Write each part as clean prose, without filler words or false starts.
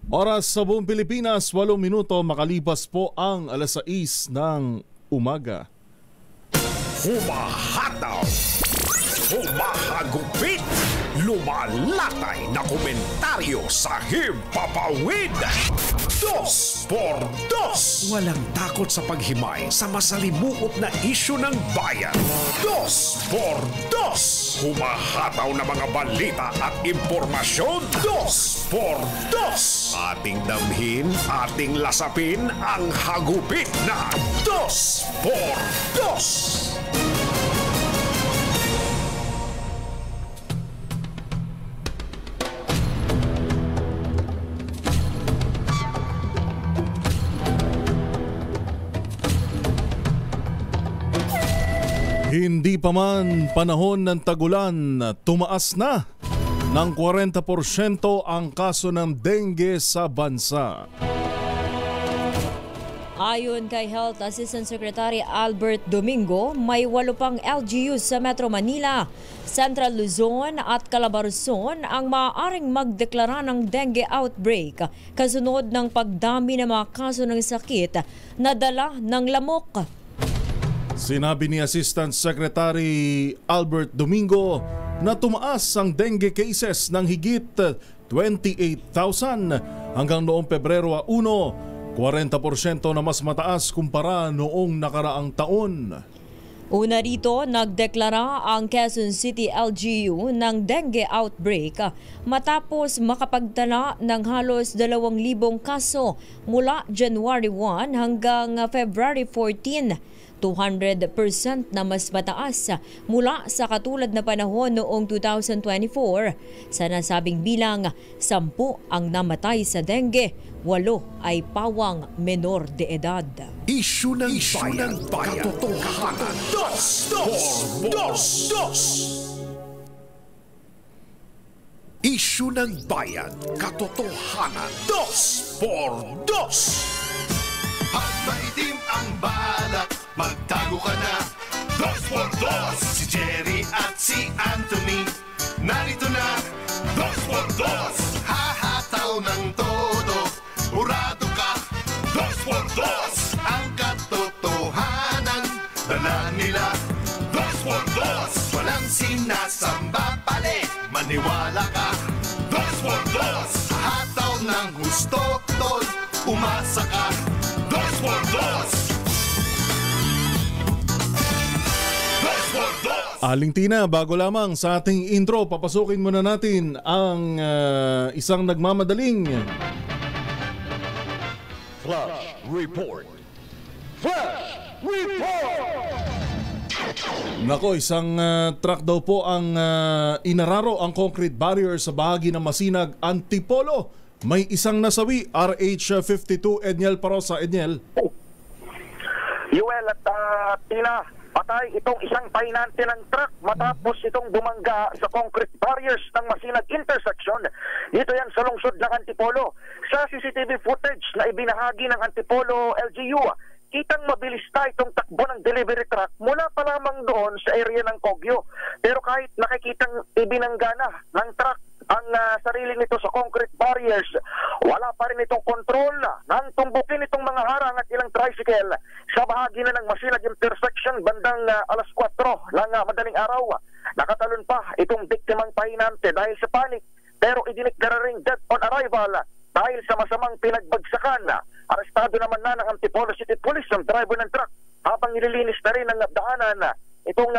Oras sa buong Pilipinas, 8 minuto makalipas po ang alas 6 ng umaga. Humahataw, humahagupit, lumalatay na komentaryo sa himpapawid. 2 por 2. Walang takot sa paghimay sa masalimuot na isyu ng bayan. 2 por 2. Humahataw na mga balita at impormasyon. 2 por 2. Ating damhin, ating lasapin ang hagupit na 2 por 2. Hindi pa man panahon ng tagulan, tumaas na ng 40% ang kaso ng dengue sa bansa. Ayon kay Health Assistant Secretary Albert Domingo, may 8 pang LGUs sa Metro Manila, Central Luzon at Calabarzon ang maaaring magdeklara ng dengue outbreak kasunod ng pagdami ng mga kaso ng sakit na dala ng lamok. Sinabi ni Assistant Secretary Albert Domingo na tumaas ang dengue cases ng higit 28,000 hanggang noong Pebrero 1, 40% na mas mataas kumpara noong nakaraang taon. Una rito, nagdeklara ang Quezon City LGU ng dengue outbreak matapos makapagtala ng halos 2,000 kaso mula January 1 hanggang February 14. 200% na mas mataas mula sa katulad na panahon noong 2024. Sa nasabing bilang, 10 ang namatay sa dengue, 8 ay pawang menor de edad. Isyu ng bayan, katotohanan. 2 por 2. Isyu ng bayan, katotohanan. 2 por 2. Pag maitim ang balak, magtago ka na. 2 por 2. Si Jerry at si Anthony narito na. 2 por 2. Hahataw ng todo, urado ka. 2 por 2. Ang katotohanan dala nila. 2 por 2. Walang sinasamba pali, maniwala ka. 2 por 2. Hataw ng gusto, tol, umasa ka. 2 por 2. Aling Tina, bago lamang sa ating intro, papasukin muna natin ang isang nagmamadaling Flash Report. Flash Report! Nako, isang truck daw po ang inararo ang concrete barrier sa bahagi ng Masinag, Antipolo. May isang nasawi, RH52, Edniel Parosa. Edniel. Yuel at Tina, patay itong isang pahinante ng truck matapos itong bumangga sa concrete barriers ng Masinag intersection. Dito yan sa lungsod ng Antipolo. Sa CCTV footage na ibinahagi ng Antipolo LGU, kitang mabilis na itong takbo ng delivery truck mula pa lamang doon sa area ng Kogyo. Pero kahit nakikitang ibinangga na ng truck ang sarili nito sa concrete barriers, wala pa rin itong control nang tumbukin itong mga harang at ilang tricycle sa bahagi na ng Masinag intersection bandang alas 4 ng madaling araw. Nakatalon pa itong biktimang pahinante dahil sa panic, pero idineklara ring dead on arrival dahil sa masamang pinagbagsakan. Arestado naman na ng Antipolo City Police ang driver ng truck habang nililinis na rin ang daanan itong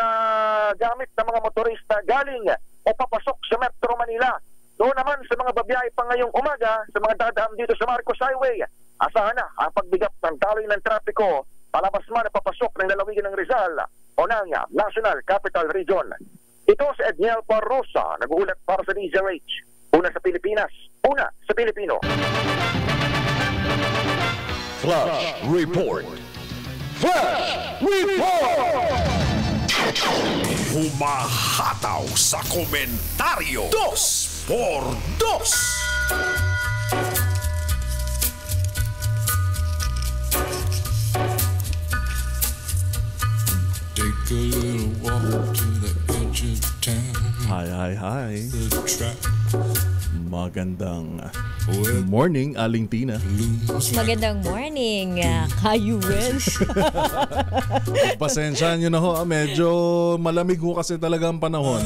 gamit ng mga motorista galing o papasok sa Metro Manila. Doon naman sa mga babiyahe pa ngayong umaga sa mga dadaan dito sa Marcos Highway, asahan na ang pagbigat ng daloy ng trapiko palabas man at papasok ng lalawigan ng Rizal o ng National Capital Region. Ito si Edniel Parrosa, nag-uulat para sa DZRH. Una sa Pilipinas, una sa Pilipino. Flash Report. Flash Report! Humahataw sa komentaryo. 2 por 2. Take a little walk to the edge of town. Hi. The track Magandang morning, Aling Tina. Magandang morning, Kayu Welsh. Pasensyahan nyo na ho, medyo malamig ho kasi talaga ang panahon.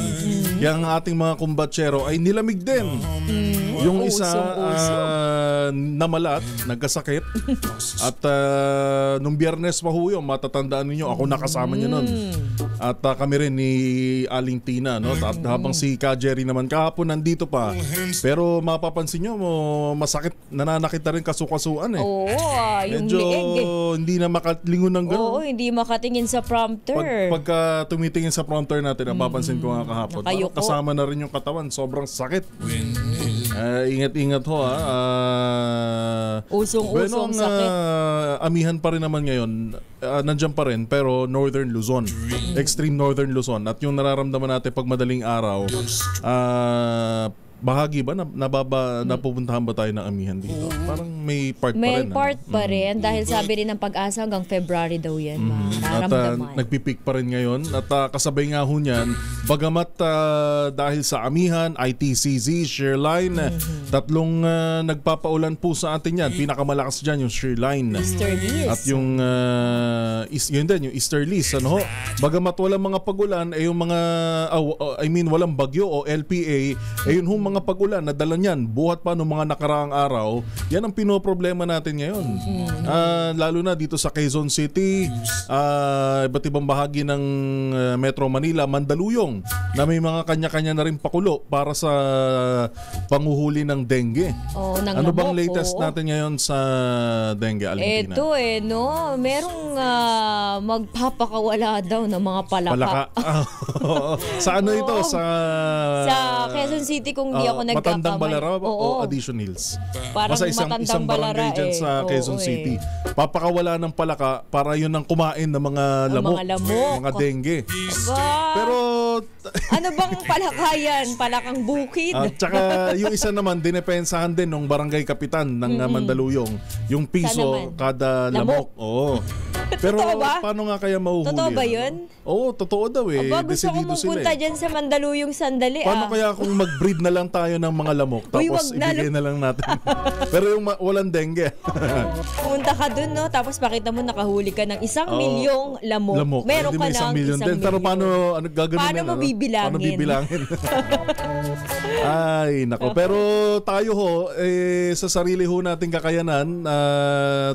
Yung ating mga kumbatsero ay nilamig din. Yung isa namalat, nagkasakit. At nung Biyernes pa ho yun, matatandaan ninyo, ako nakasama nyo nun. At kami rin ni Aling Tina, no? At habang si Ka Jerry naman kahapon nandito pa. Pero mapapansin nyo, masakit, nananakit na rin kasukasuan eh. Oo, yung medyo leeg eh. hindi na makalingon ng gano'n. Oo, hindi makatingin sa prompter. Pagka tumitingin sa prompter natin, napapansin ko nga kahapon, parang Nakayuko. kasama na rin yung katawan, sobrang sakit. Ingat-ingat ho ha. Usong-usong sakit. Amihan pa rin naman ngayon, nandyan pa rin, pero Northern Luzon. Extreme Northern Luzon. At yung nararamdaman natin pag madaling araw, bahagi ba napupuntahan ba tayo ng amihan dito? Parang may part pa rin. May part pa rin dahil sabi rin ng Pag-asa hanggang February daw yan. At nagpipik pa rin ngayon. At kasabay nga ho niyan, bagamat dahil sa amihan, ITCZ, Shearline, tatlong nagpapaulan po sa atin yan. Pinakamalakas dyan yung Shearline. Easterlies. At yung yun din, yung Easterlies. Ano ho? Bagamat walang mga pagulan, yung mga walang bagyo o LPA, yun ho mga pag-ulan na dala niyan buhat pa noong mga nakaraang araw, yan ang pinoproblema natin ngayon. Lalo na dito sa Quezon City, iba't ibang bahagi ng Metro Manila, Mandaluyong, na may mga kanya-kanya na rin pakulo para sa panguhuli ng dengue. Ano bang latest natin ngayon sa dengue, Alentina? Ito merong magpapakawala daw ng mga palaka. Sa ano ito? Sa Quezon City kung di ako nagkakamay. Matandang Balara o Addition Hills? Parang basta isang Balara barangay dyan sa Quezon City. Papakawala ng palaka para yun ang kumain ng mga lamok. Mga dengue. Pero ano bang palaka yan? Palakang bukid? Tsaka yung isa naman, dinepensahan din ng barangay kapitan ng Mandaluyong. Yung piso kada lamok. Oo. Pero paano nga kaya mahuhuli? Totoo ba yun? Oo, totoo daw eh. Gusto ko magpunta dyan sa Mandaluyong sandali. Paano kaya kung mag-breed na lang tayo ng mga lamok tapos ibigay na lang natin? Pero yung walang dengue. Punta ka dun, no? Tapos pakita mo nakahuli ka ng 1 milyong lamok. Meron ka ng 1 milyon. Pero paano gagawin paano mo bibilangin? Paano bibilangin? Ay, nako. Pero tayo ho, sa sarili ho nating kakayanan,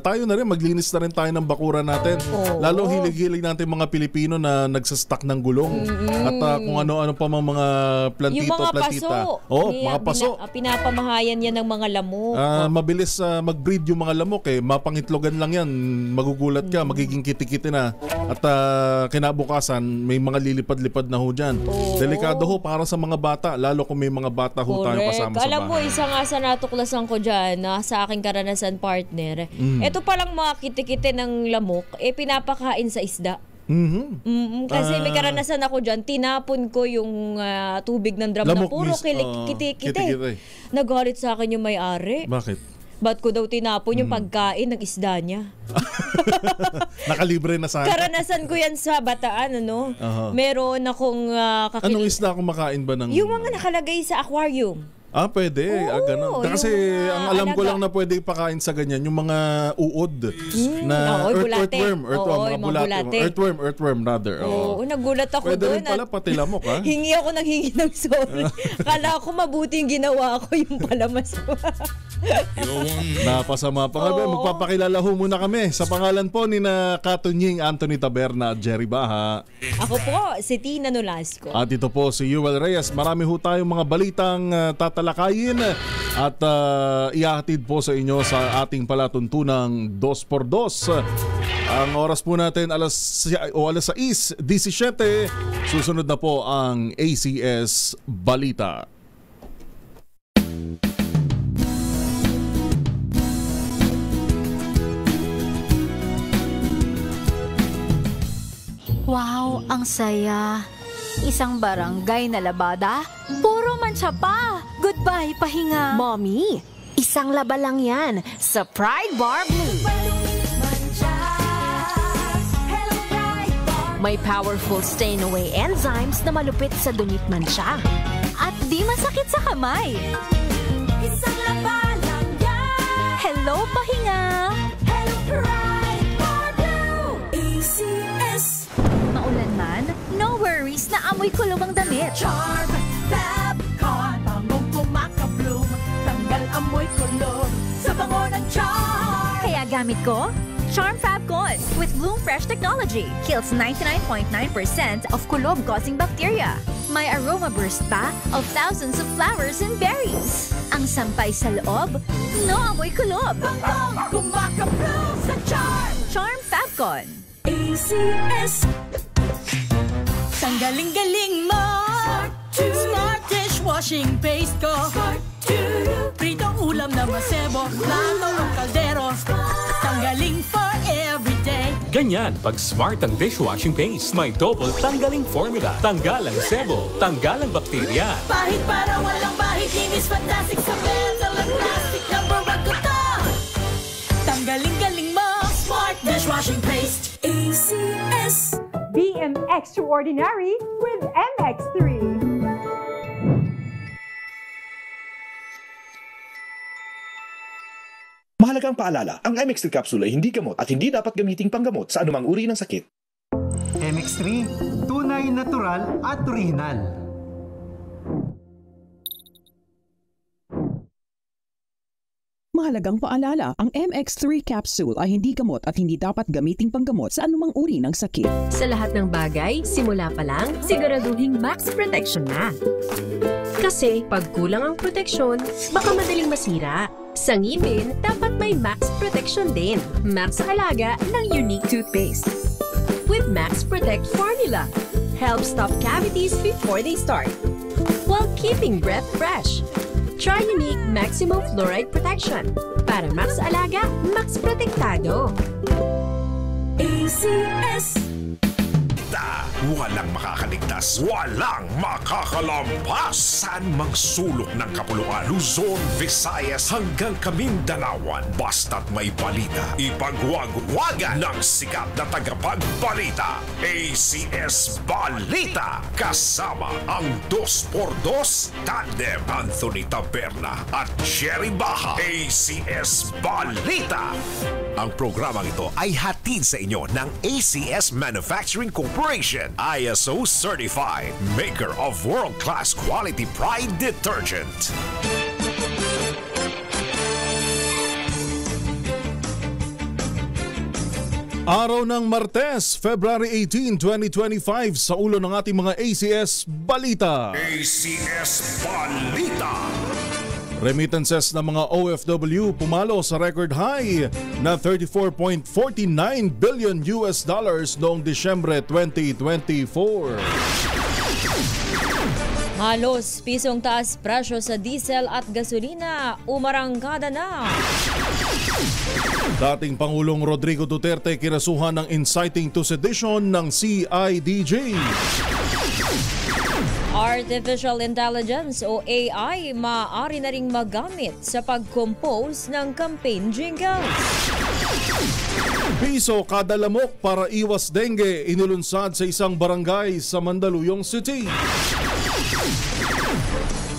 tayo na rin, maglinis na rin tayo ng bakuran natin. Lalo hilig-hilig natin mga Pilipino na nagsastock ng gulong. At kung ano-ano pa mga plantito, yung mga plantita. Mga paso. Pinapamahayan yan ng mga lamok. Mabilis mag-breed yung mga lamok eh. Mapangitlogan lang yan. Magugulat ka, magiging kitikiti na. At kinabukasan, may mga lilipad-lipad na ho dyan. Delikado ho para sa mga bata. Lalo kung may mga bata ho tayo kasama sa bahay. Alam mo, isa nga sa natuklasan ko dyan, sa aking karanasan partner, ito palang mga kitikiti ng lamok, pinapakain sa isda. Kasi may karanasan ako dyan, tinapon ko yung tubig ng drum lamok na puro kitikite. Nagalit sa akin yung may-ari. Bakit? Ba't ko daw tinapon yung pagkain ng isda niya? Nakalibre na sa akin. Karanasan ko yan sa Bataan, ano? Meron akong Anong isda kumakain ba ng... Yung mga nakalagay sa aquarium. Pwede. Ganun. Kasi ang alam ko lang na pwede ipakain sa ganyan, yung mga uod na earthworm. Earthworm rather. Oo, nagulat ako pwede doon. Pwede rin pala pati lamok, ha? Hingi ako ng sorry. Kala ko mabuting ginawa ko yung palamas ko. Napasama pa kami. Magpapakilala ho muna kami sa pangalan po ni na Katunying Anthony Taberna at Jerry Baha. Ako po, si Tina Nolasco. At ito po si Yuel Reyes. Marami ho tayong mga balitang tatalakayin at ihahatid po sa inyo sa ating palatuntunang 2x2. Ang oras po natin alas 6:17. Susunod na po ang ACS Balita. Wow, ang saya. Isang barangay na labada, puro mancha pa. Goodbye, pahinga. Mommy, isang laba lang yan sa Pride Bar Blue. May powerful stain-away enzymes na malupit sa dunit mancha. At di masakit sa kamay. Isang labalang yan. Hello, pahinga. Hello, pride for blue. ACS. Maulan man, no worries na amoy kulog ang damit. Charm Fabcon, bangong kumaka-bloom, tanggal amoy kulog sa bango ng charm. Kaya gamit ko, Charm Fabcon with Bloom Fresh technology. Kills 99.9% of kulob-causing bacteria. May aroma burst pa of thousands of flowers and berries. Ang sampay sa loob, no amoy kulob. Bangong kumaka-bloom sa charm. Charm Fabcon. ACS. Tanggaling-galing mo. Smart dishwashing paste ko. Pritong ulam na masebo, plato o kaldero. Tanggaling for everyday. Ganyan pag smart ang dishwashing paste. May double tanggaling formula. Tanggal ang sebo, tanggal ang bakterya. Bahid para walang bahid, linis fantastic sa metal at plastic. Number 1 ko to. Tanggaling-galing mo. Smart dishwashing paste. ACS. BM Extraordinary with MX3. Mahalagang paalala, ang MX3 capsule ay hindi gamot at hindi dapat gamiting panggamot sa anumang uri ng sakit. MX3, tunay, natural at original. Mahalagang paalala, ang MX3 capsule ay hindi gamot at hindi dapat gamiting panggamot sa anumang uri ng sakit. Sa lahat ng bagay, simula pa lang, siguraduhing max protection na. Kasi pag kulang ang proteksyon, baka madaling masira. Sa ngipin, dapat may max protection din. Max Alaga ng Unique Toothpaste. With Max Protect Formula, help stop cavities before they start, while keeping breath fresh. Try Unique Maximum Fluoride Protection para Max Alaga, Max Protektado. ACS. Walang makakaligtas, walang makakalampas. Saan mang sulok ng kapuluan, Luzon, Visayas hanggang Kamindalawan. Basta't may balita, ipagwagwagan ng sikat na tagapagbalita. ACS Balita. Kasama ang 2x2 tandem Anthony Taberna at Jerry Baha. ACS Balita. Ang programang ito ay hatid sa inyo ng ACS Manufacturing Corporation, ISO certified, maker of world-class quality Pride detergent. Araw ng Martes, February 18, 2025, sa ulo ng ating mga ACS Balita. ACS Balita. Remittances ng mga OFW pumalo sa record high na $34.49 billion noong Disyembre 2024. Halos pisong taas presyo sa diesel at gasolina, umarangkada na. Dating Pangulong Rodrigo Duterte kinasuhan ng inciting to sedition ng CIDJ. Artificial Intelligence o AI maaari na ring magamit sa pag-compose ng campaign jingles. Piso kada lamok para iwas dengue inulunsad sa isang barangay sa Mandaluyong City.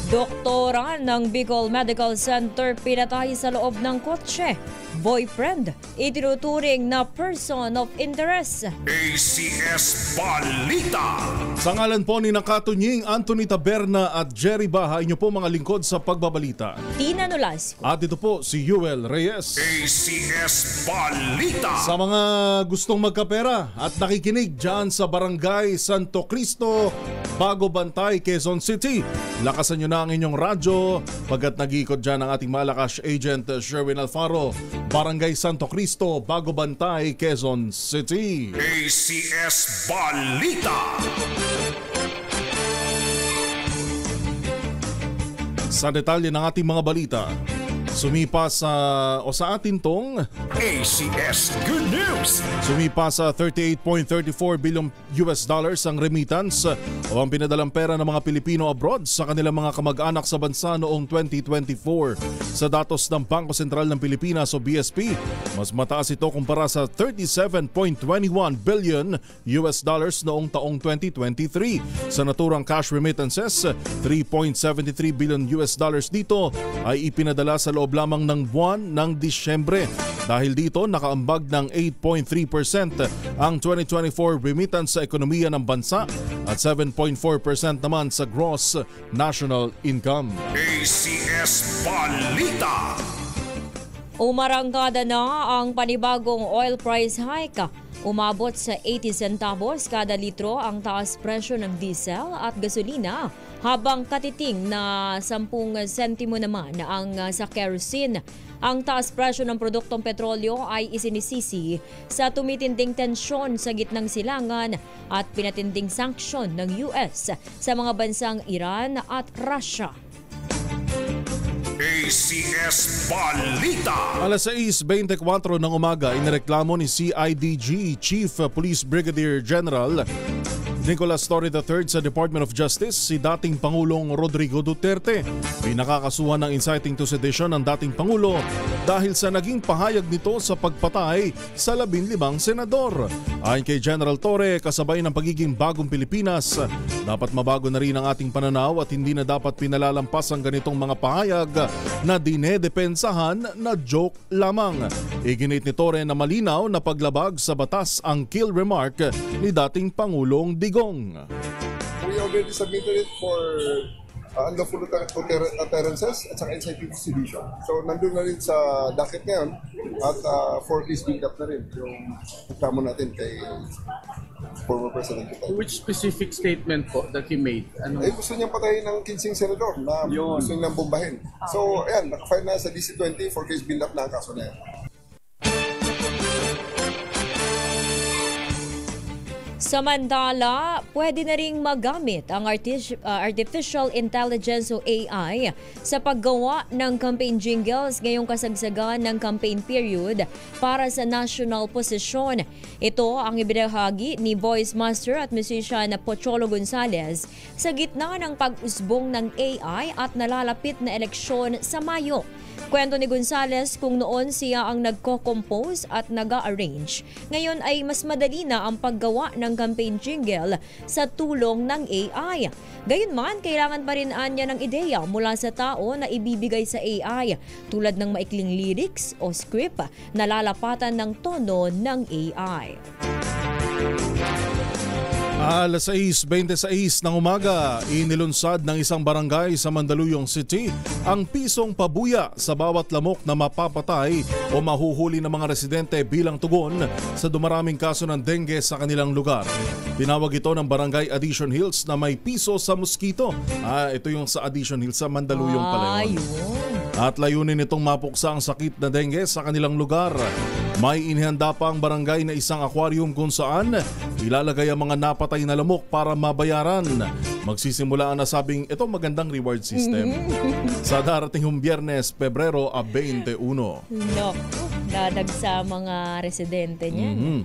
Doktora ng Bicol Medical Center pinatay sa loob ng kotse. Boyfriend, itinuturing na person of interest. ACS Balita. Sa ngalan po ni Nakatunying, Anthony Taberna at Jerry Baha, inyo po mga lingkod sa pagbabalita. Tina Nolasco. At ito po si Yuel Reyes. ACS Balita. Sa mga gustong magkapera at nakikinig dyan sa Barangay Santo Cristo, Bago Bantay, Quezon City, lakasan nyo na ang inyong radyo pagkat nag-iikot dyan ang ating malakas agent Sherwin Alfaro. Barangay Santo Cristo, Bago Bantay, Quezon City. ACS Balita. Sa detalye ng ating mga balita, Sumipa sa atin tong ACS Good News. Sumipa sa $38.34 billion ang remittance o ang pinadalang pera ng mga Pilipino abroad sa kanilang mga kamag-anak sa bansa noong 2024. Sa datos ng Bangko Sentral ng Pilipinas o BSP, mas mataas ito kumpara sa $37.21 billion noong taong 2023. Sa naturang cash remittances, $3.73 billion dito ay ipinadala sa loob lamang ng buwan ng Disyembre. Dahil dito, nakaambag ng 8.3% ang 2024 remittance sa ekonomiya ng bansa at 7.4% naman sa gross national income. ACS Balita. Umarangkada na ang panibagong oil price hike. Umabot sa 80 centavos kada litro ang taas presyo ng diesel at gasolina, habang katiting na 10 sentimo naman ang sa kerosene. Ang taas presyo ng produktong petrolyo ay isinisisi sa tumitinding tensyon sa gitnang silangan at pinatinding sanksyon ng US sa mga bansang Iran at Russia. ACS Balita. Alas 6:24 ng umaga, inireklamo ni CIDG Chief Police Brigadier General Nicolas Torre III sa Department of Justice si dating Pangulong Rodrigo Duterte. Pinakakasuhan ng inciting to sedition ng dating Pangulo dahil sa naging pahayag nito sa pagpatay sa 15 senador. Ayon kay General Torre, kasabay ng pagiging bagong Pilipinas, dapat mabago na rin ang ating pananaw at hindi na dapat pinalalampas ang ganitong mga pahayag na dinedepensahan na joke lamang. Iginit ni Torre na malinaw na paglabag sa batas ang kill remark ni dating Pangulong Digong. We already submitted it for unlawful utterances at saka inciting to sedition. So nandun na rin sa docket ngayon at for case build-up na rin yung reklamo natin kay former President Duterte. Which specific statement po that he made? Gusto niyang patayin ng 15 senador na gusto niyang bombahin. So ayan, nakafile na sa DC-20 for case build-up na ang kaso na yan. Samantala, pwede na ring magamit ang Artificial Intelligence o AI sa paggawa ng campaign jingles ngayong kasagsagan ng campaign period para sa national posisyon. Ito ang ibinahagi ni Voice Master at musician Pocholo Gonzales sa gitna ng pag-usbong ng AI at nalalapit na eleksyon sa Mayo. Kwento ni Gonzales kung noon siya ang nagko-compose at nag-arrange. Ngayon ay mas madali na ang paggawa ng campaign jingle sa tulong ng AI. Gayunman, kailangan pa rin niya ng ideya mula sa tao na ibibigay sa AI tulad ng maikling lyrics o script na lalapatan ng tono ng AI. Alas 6:26 ng umaga, inilunsad ng isang barangay sa Mandaluyong City ang pisong pabuya sa bawat lamok na mapapatay o mahuhuli ng mga residente bilang tugon sa dumaraming kaso ng dengue sa kanilang lugar. Tinawag ito ng Barangay Addition Hills na may piso sa mosquito. Ito yung sa Addition Hills sa Mandaluyong pala yun. At layunin itong mapuksa ang sakit na dengue sa kanilang lugar. May inihanda pa ang barangay na isang aquarium kung saan ilalagay ang mga napatay na lamok para mabayaran. Magsisimula ang nasabing ito magandang reward system sa darating Biyernes, Pebrero 21. Dadag sa mga residente niya.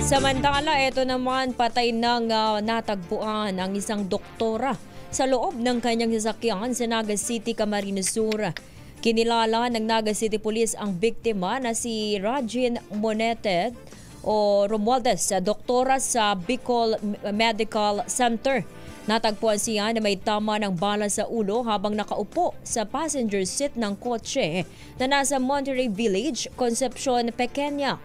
Samantala, ito naman patay nang natagpuan ang isang doktora sa loob ng kanyang sasakyan sa Naga City, Camarines Sur. Kinilala ng Naga City Police ang biktima na si Rajin Monetet o Romualdez, doktora sa Bicol Medical Center. Natagpuan siya na may tama ng bala sa ulo habang nakaupo sa passenger seat ng kotse na nasa Monterey Village, Concepcion, Pequeña.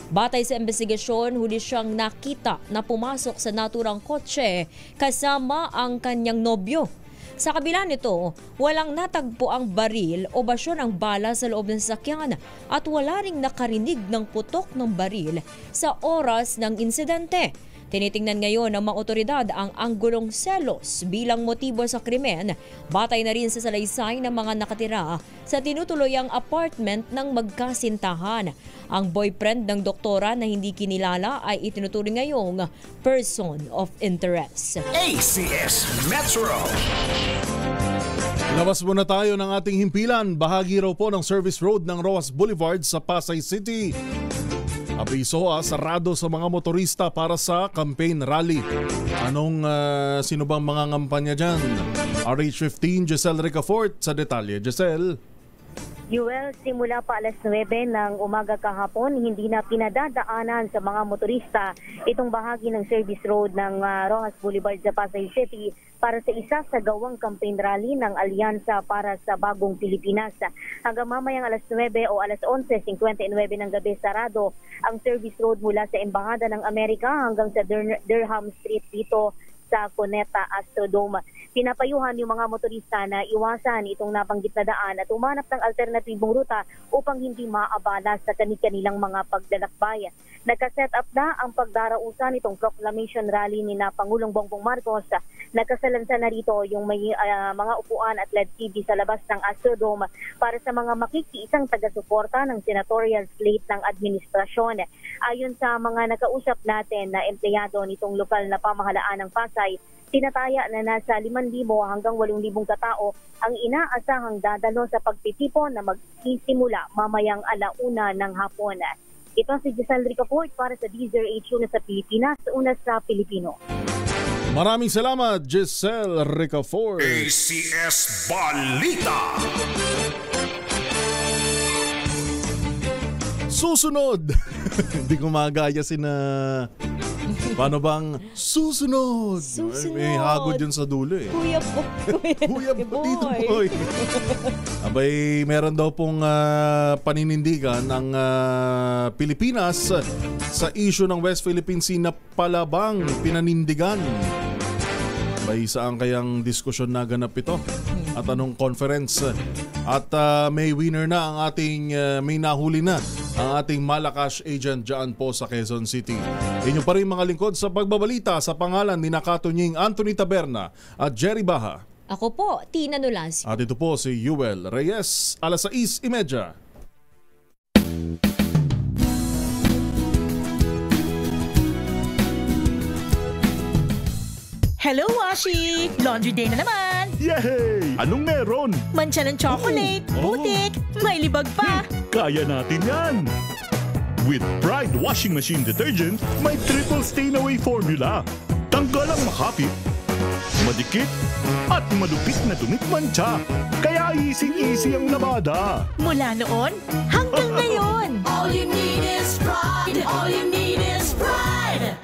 Batay sa investigasyon, huli siyang nakita na pumasok sa naturang kotse kasama ang kanyang nobyo. Sa kabila nito, walang natagpo ang baril o basyon ng bala sa loob ng sasakyan at wala ring nakarinig ng putok ng baril sa oras ng insidente. Tinitingnan ngayon ng mga otoridad ang anggulong selos bilang motibo sa krimen, batay na rin sa salaysay ng mga nakatira sa tinutuluyang apartment ng magkasintahan. Ang boyfriend ng doktora na hindi kinilala ay itinuturing ngayong person of interest. ACS Metro. Labas muna tayo ng ating himpilan. Bahagi raw po ng service road ng Roxas Boulevard sa Pasay City. Abiso sarado sa mga motorista para sa campaign rally. Sino bang mga ngampanya dyan? RH15, Giselle Ricafort sa detalye. Giselle. Yuel, simula pa alas 9 ng umaga kahapon, hindi na pinadadaanan sa mga motorista itong bahagi ng service road ng Roxas Boulevard sa Pasay City para sa isa sa gawang campaign rally ng Alyansa para sa Bagong Pilipinas. Hanggang mamayang alas 9 o alas 11:59 ng gabi sarado ang service road mula sa Embahada ng Amerika hanggang sa Durham Street dito sa Cuneta Astrodome. Pinapayuhan yung mga motorista na iwasan itong nabanggit na daan at umanap ng alternatibong ruta upang hindi maabala sa kanilang mga paglalakbay. Nagka-set up na ang pagdarausan itong proclamation rally ni na Pangulong Bongbong Marcos. Nagkasalansan na rito yung may mga upuan at LED TV sa labas ng Astrodome para sa mga makikiisang taga-suporta ng senatorial slate ng administrasyon. Ayon sa mga nakausap natin na empleyado nitong lokal na pamahalaan ng Pasay, tinataya na nasa 5,000 hanggang 8,000 katao ang inaasahang dadalo sa pagtitipon na magsisimula mamayang 1:00 ng hapon. Ito si Giselle Ricafort para sa DZRH na sa Pilipinas, una sa Pilipino. Maraming salamat, Giselle Ricafort. ACS Balita. Susunod. Hindi ko magaya paano bang susunod? May hagod yun sa dulo eh. Kuya Tito Boy. Abay, meron daw pong paninindigan ng Pilipinas sa issue ng West Philippine Sea na palabang pinanindigan. Abay, saan kayang diskusyon na ganap ito? At anong conference? At may winner na ang ating, may nahuli na ang ating Malacash agent dyan po sa Quezon City. Inyo pa rin mga lingkod sa pagbabalita sa pangalan ni Nakatunying Anthony Taberna at Jerry Baha. Ako po, Tina Nolasio. At ito po si Yuel Reyes, alas 6:30. Hello, Washi! Laundry day na naman! Yay! Anong meron? Mancha ng chocolate, putik, may libag pa! Kaya natin yan! With Pride Washing Machine Detergent, may triple stain-away formula. Tanggal ang makapit, madikit, at malupit na dumit mancha. Kaya easy-easy ang labada. Mula noon hanggang ngayon! All you need is Pride! All you need is Pride!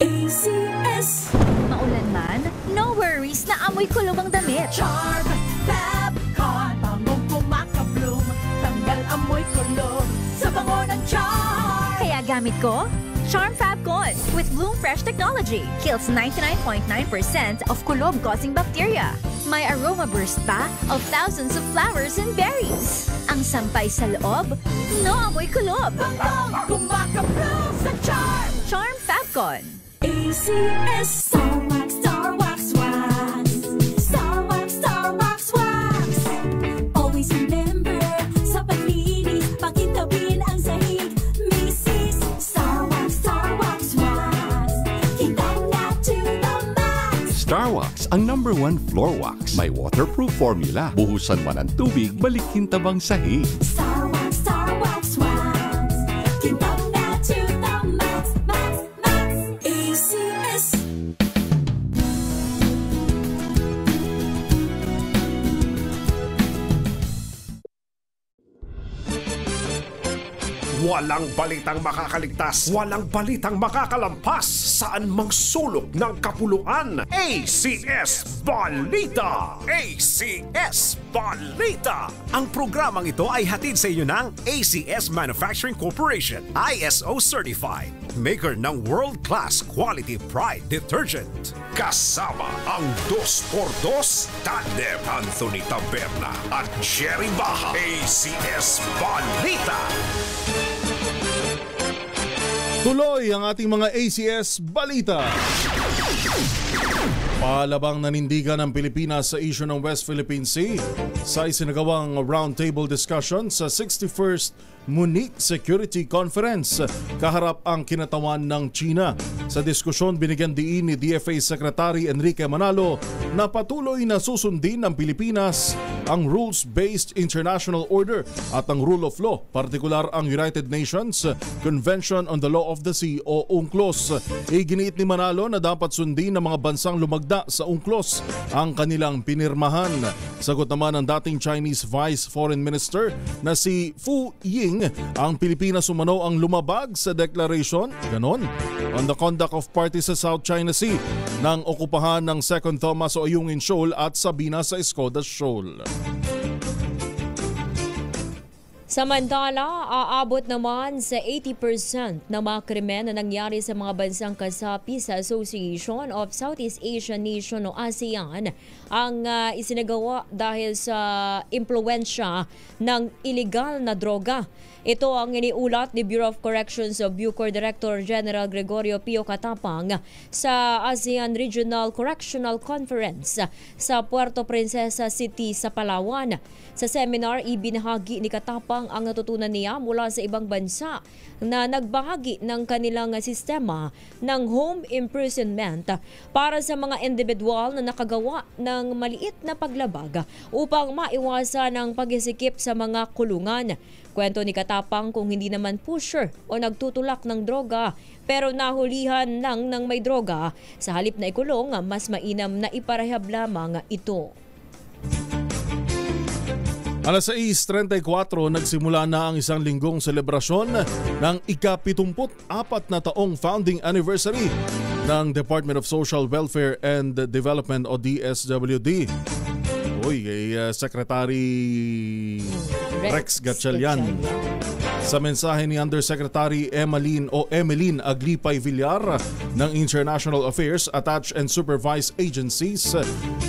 ACS. Maulan man, no worries na amoy kulog ang damit. Charm Fab Con, bangong kumakabloom, tanggal amoy kulog sa bango ng Charm. Kaya gamit ko, Charm Fab Con with Bloom Fresh Technology. Kills 99.9% of kulob-causing bacteria. May aroma burst pa of thousands of flowers and berries. Ang sampay sa loob, no amoy kulob. Bangong kumakabloom sa Charm. Charm Fab Con. ACS Star Wax, Star Wax Wax. Star Wax, Star Wax Wax. Always remember, sa paglinis, pakitabin ang sahig. Mrs. Star Wax, Star Wax Wax. Kitang na to the max. Star Wax, ang #1 floor wax. May waterproof formula. Buhusan man ang tubig, balikin tabang sahig. Star Wax, Star Wax Wax. Kitang na to the max, max, max. ACS. Walang balitang makakaligtas, walang balitang makakalampas, saan mang sulok ng kapuluan. ACS Balita! ACS Balita! Ang programang ito ay hatid sa inyo ng ACS Manufacturing Corporation, ISO Certified, maker ng world-class quality Pride Detergent. Kasama ang 2x2 tandem Anthony Taberna at Jerry Baha. ACS Balita! Tuloy ang ating mga ACS Balita. Palabang nanindigan ng Pilipinas sa issue ng West Philippine Sea sa isinagawang roundtable discussion sa 61st Munich Security Conference kaharap ang kinatawan ng China. Sa diskusyon, binigyan diin ni DFA Secretary Enrique Manalo na patuloy na susundin ng Pilipinas ang rules-based international order at ang rule of law, partikular ang United Nations Convention on the Law of the Sea o UNCLOS. Iginiit ni Manalo na dapat sundin ng mga bansang lumagda sa UNCLOS ang kanilang pinirmahan. Sagot naman ng dating Chinese Vice Foreign Minister na si Fu Ying, ang Pilipinas umano ang lumabag sa declaration, ganon, on the conduct of parties sa South China Sea ng okupahan ng Second Thomas o Ayungin Shoal at Sabina sa Escodas Shoal. Samantala, aabot naman sa 80% ng mga krimen na nangyari sa mga bansang kasapi sa Association of Southeast Asian Nations o ASEAN ang isinagawa dahil sa impluwensya ng iligal na droga. Ito ang iniulat ni Bureau of Corrections of Bucor Director General Gregorio Pio Katapang sa ASEAN Regional Correctional Conference sa Puerto Princesa City sa Palawan. Sa seminar, ibinahagi ni Katapang ang natutunan niya mula sa ibang bansa na nagbahagi ng kanilang sistema ng home imprisonment para sa mga individual na nakagawa ng maliit na paglabag upang maiwasan ang pag-isikip sa mga kulungan. Kwento ni Katapang kung hindi naman pusher o nagtutulak ng droga pero nahulihan lang ng may droga, sa halip na ikulong, mas mainam na iparehab lamang ito. Alas 6:34, nagsimula na ang isang linggong selebrasyon ng ika-74 na taong founding anniversary ng Department of Social Welfare and Development o DSWD. Secretary Rex Gatchalian. Sa mensahe ni Undersecretary Emeline Aglipay-Villar ng International Affairs, Attached and Supervised Agencies,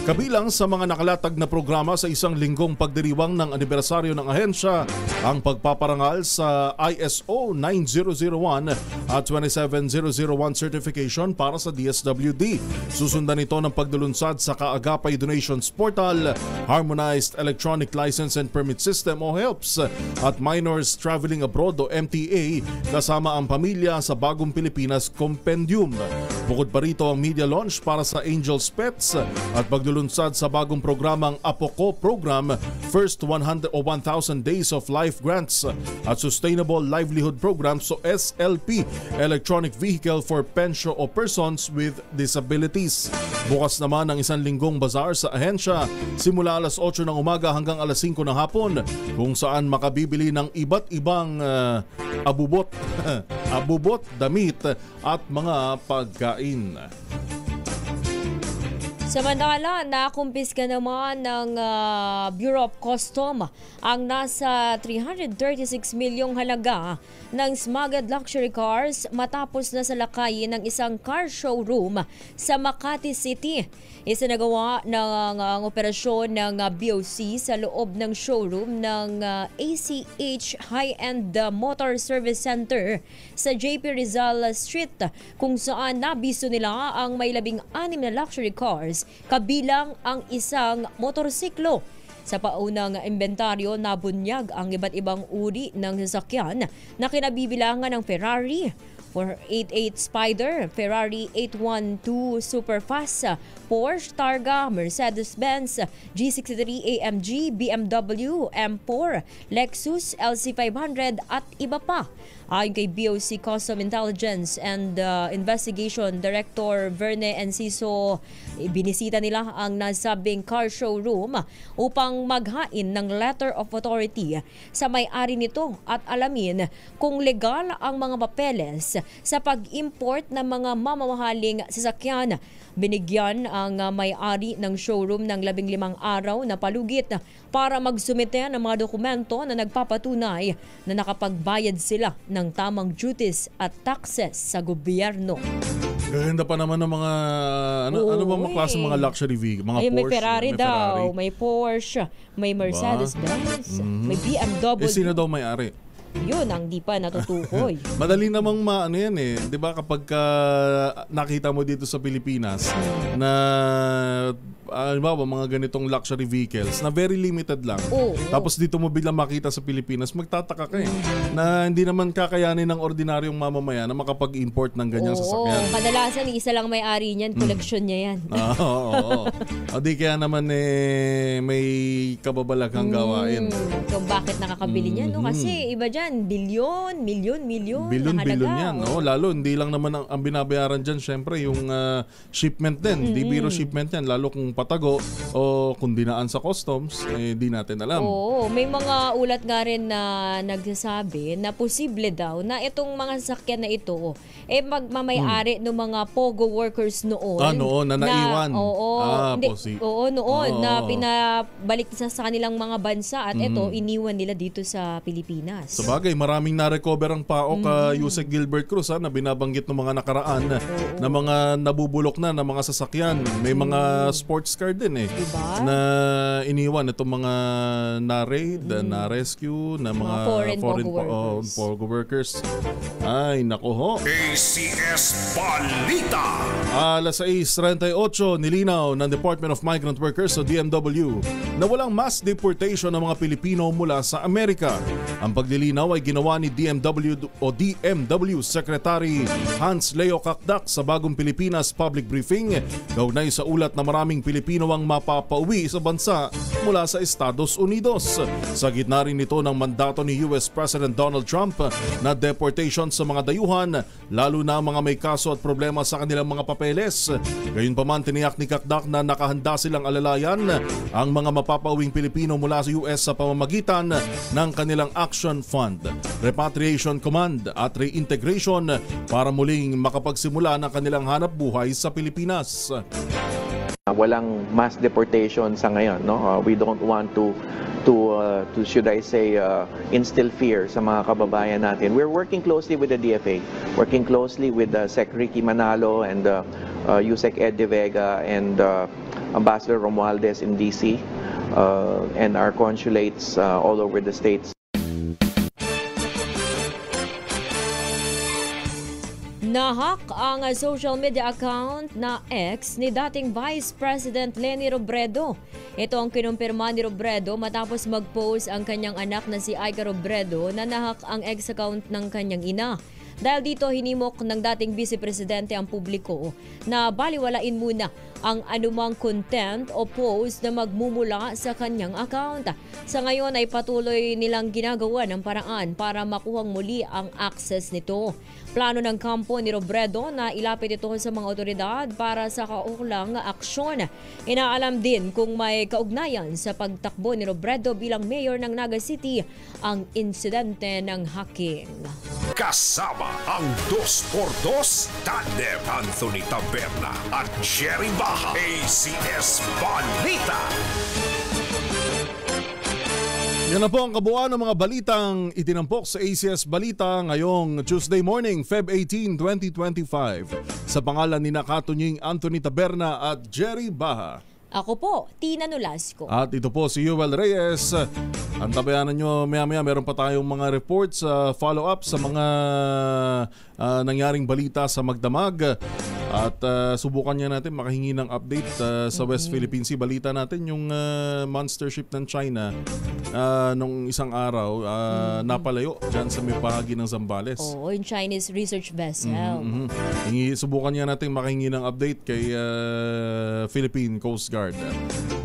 kabilang sa mga nakalatag na programa sa isang linggong pagdiriwang ng anibersaryo ng ahensya ang pagpaparangal sa ISO 9001 at 27001 certification para sa DSWD. Susundan ito ng pagdulunsad sa Kaagapay Donations Portal, Harmonized Electronic License and Permit System o HELPS at Minors Traveling Abroad o MTA kasama ang pamilya sa Bagong Pilipinas Compendium. Bukod pa rito ang media launch para sa Angels Pets at pagdulunsad sa bagong programang APOCO Program, First 100 o 1,000 Days of Life Grants at Sustainable Livelihood Program so SLP, Electronic Vehicle for Pension o Persons with Disabilities. Bukas naman ang isang linggong bazaar sa ahensya simula alas 8 ng umaga hanggang alas 5 ng hapon kung saan makabibili ng iba't ibang abubot, damit at mga pagkain. Samantala, nakumpiska naman ng Bureau of Custom ang nasa 336 milyong halaga ng smuggled luxury cars matapos na salakayin ng isang car showroom sa Makati City. Isinagawa ng operasyon ng BOC sa loob ng showroom ng ACH High-End Motor Service Center sa JP Rizal Street kung saan nabiso nila ang may 16 na luxury cars kabilang ang isang motorsiklo. Sa paunang inventaryo, nabunyag ang iba't ibang uri ng sasakyan na kinabibilangan ng Ferrari 488 Spider, Ferrari 812 Superfast, Porsche Targa, Mercedes-Benz, G63 AMG, BMW M4, Lexus LC500 at iba pa. Ayon kay BOC Custom Intelligence and Investigation Director Verne Enciso, binisita nila ang nasabing car showroom upang maghain ng letter of authority sa may-ari nito at alamin kung legal ang mga papeles sa pag-import ng mga mamamahaling sasakyan. Binigyan ang may-ari ng showroom ng 15 araw na palugit para magsumite ng mga dokumento na nagpapatunay na nakapagbayad sila ng tamang duties at taxes sa gobyerno. Ganda pa naman ng mga ano bang mga klase mga luxury vehicle, mga Porsche, may Ferrari daw, may Porsche, may Mercedes-Benz, may BMW. Sino daw may-ari? Yun ang di pa natutukoy. Madali namang ano yan eh. 'Di ba kapag nakita mo dito sa Pilipinas na mga ganitong luxury vehicles na very limited lang. Tapos dito mo biglang makita sa Pilipinas, magtataka ka na hindi naman kakayanin ng ordinaryong mamamayan na makapag-import ng ganyang sasakyan. Kadalasan isa lang may-ari niyan, collection niya yan. Oo. O di kaya naman may kababalaghang gawain. Kung bakit nakakabili niyan, no? Kasi iba dyan, milyon yan. Lalo, hindi lang naman ang binabayaran dyan, syempre, yung shipment din. Di biro shipment yan, lalo kung patago o kung dinaan sa customs, di natin alam. May mga ulat nga rin na nagsasabi na posible daw na itong mga sasakyan na ito magmamay-ari ng mga POGO workers noon. Noon na naiwan. Noon na pinabalik sa kanilang mga bansa at ito iniwan nila dito sa Pilipinas. Sabagay, maraming na-recover ang PAOK Yusek Gilbert Cruz na binabanggit ng mga nakaraan na mga nabubulok na mga sasakyan. May mga sports car din na iniwan itong mga na-raid, na-rescue, na mga foreign POGO workers. Ay, naku ho. ACS Balita. Alas 6:38, nilinaw ng Department of Migrant Workers o DMW na walang mass deportation ng mga Pilipino mula sa Amerika. Ang paglilinaw ay ginawa ni DMW Secretary Hans Leo Kakdak sa Bagong Pilipinas Public Briefing kaugnay sa ulat na maraming Pilipino ang mapapauwi sa bansa mula sa Estados Unidos. Sa gitna rin ito ng mandato ni US President Donald Trump na deportation sa mga dayuhan, lalo na mga may kaso at problema sa kanilang mga papeles. Gayunpaman, tiniyak ni Kakdak na nakahanda silang alalayan ang mga mapapauwing Pilipino mula sa US sa pamamagitan ng kanilang Action Fund, Repatriation Command at Reintegration para muling makapagsimula ng kanilang hanap buhay sa Pilipinas. Walang mass deportation sa ngayon, no? We don't want to should I say instill fear sa mga kababayan natin. We're working closely with the DFA, working closely with Sec Ricky Manalo and Yusek Ed De Vega and Ambassador Romualdez in DC and our consulates all over the states. Nahak ang social media account na X ni dating Vice President Leni Robredo. Ito ang kinumpirma ni Robredo matapos mag-post ang kanyang anak na si Aika Robredo na nahak ang X account ng kanyang ina. Dahil dito hinimok ng dating Vice Presidente ang publiko na baliwalain muna ang anumang content o post na magmumula sa kanyang account. Sa ngayon ay patuloy nilang ginagawa ng paraan para makuhang muli ang access nito. Plano ng kampo ni Robredo na ilapit ito sa mga otoridad para sa kaukulang aksyon. Inaalam din kung may kaugnayan sa pagtakbo ni Robredo bilang mayor ng Naga City ang insidente ng hacking. Kasama ang 2x2 Tandem Anthony Taberna at Jerry Baha. ACS Balita. Yan na po ang kabuuan ng mga balitang itinampok sa ACS Balita ngayong Tuesday morning, Feb 18, 2025. Sa pangalan ni Nakatunying Anthony Taberna at Jerry Baha. Ako po, Tina Nolasco. At ito po si Yuel Reyes. Antabayanan nyo maya-maya, meron pa tayong mga reports, follow-up sa mga nangyaring balita sa Magdamag. At subukan niya natin makahingi ng update sa West Philippine Sea. Balita natin yung monster ship ng China nung isang araw napalayo dyan sa may bahagi ng Zambales. Oo, yung Chinese research vessel. Subukan niya natin makahingi ng update kay Philippine Coast Guard.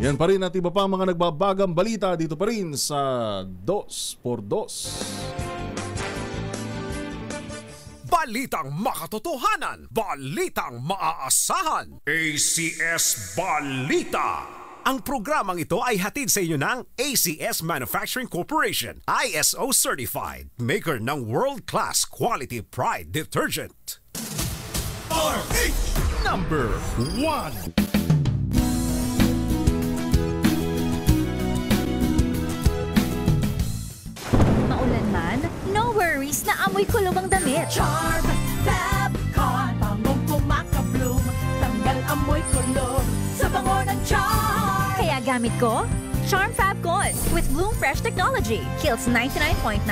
Yan pa rin at iba pa mga nagbabagang balita dito pa rin sa 2x2. Balitang makatotohanan, balitang maaasahan. ACS Balita. Ang programang ito ay hatid sa inyo ng ACS Manufacturing Corporation, ISO certified, maker ng world-class quality Pride detergent. RH number 1. Maulan man, no worries na amoy kulog ang damit. Charm Fabcon, bangong kumaka-bloom, tanggal amoy kulog sa bango ng Charm. Kaya gamit ko, Charm Fabcon with Bloom Fresh technology kills 99.9%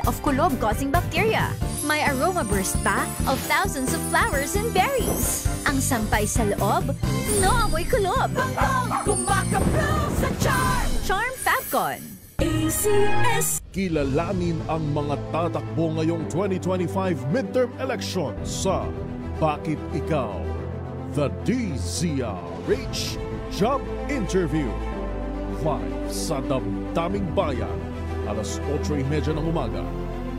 of kulob-causing bacteria. May aroma burst pa of thousands of flowers and berries. Ang sampay sa loob, no amoy kulob. Kumakabloom sa Charm! Charm Fabcon. ACS. Kilalanin ang mga tatakbo ngayong 2025 midterm elections sa Bakit Ikaw? The DZRH Job Interview. Live sa Damdaming Bayan, alas 8:30 ng umaga,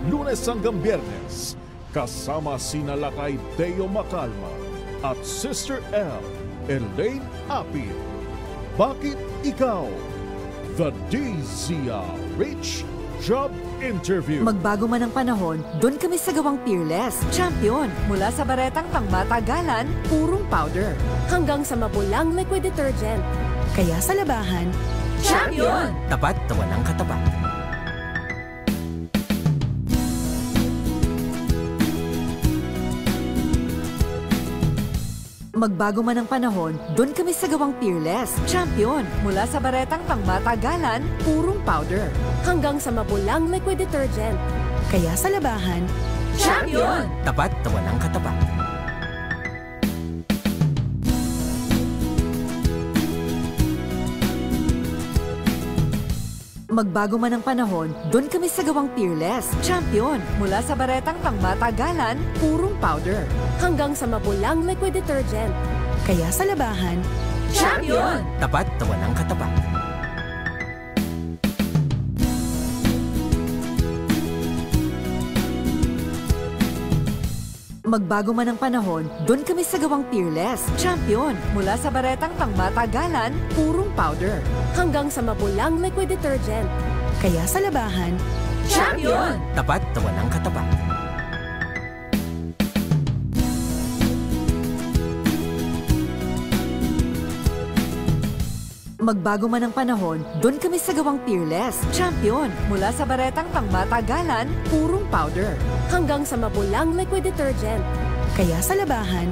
Lunes hanggang Biyernes, kasama sina Lakay Deo Macalma at Sister L, Elaine Apil. Bakit Ikaw? The DZRH Job Interview. Magbago man ang panahon, doon kami sa gawang Peerless. Champion, mula sa baretang pangmatagalan, purong powder. Hanggang sa mapulang liquid detergent. Kaya sa labahan, Champion! Tapat na walang katapat. magbago man ang panahon, doon kami sa gawang Peerless. Champion, mula sa baretang pangmatagalan, purong powder. Hanggang sa mapulang liquid detergent. Kaya sa labahan, Champion! Tapat na walang katapat. magbago man ang panahon, doon kami sa gawang Peerless. Champion, mula sa baretang pangmatagalan, purong powder. Hanggang sa mapulang liquid detergent. Kaya sa labahan, Champion! Tapat na walang katapat. magbago man ang panahon, doon kami sa gawang Peerless. Champion, mula sa baretang pangmatagalan, purong powder. Hanggang sa mapulang liquid detergent. Kaya sa labahan, Champion! Tapat na walang katapat. magbago man ang panahon, doon kami sa gawang Peerless. Champion, mula sa baretang pangmatagalan, purong powder. Hanggang sa mapulang liquid detergent. Kaya sa labahan,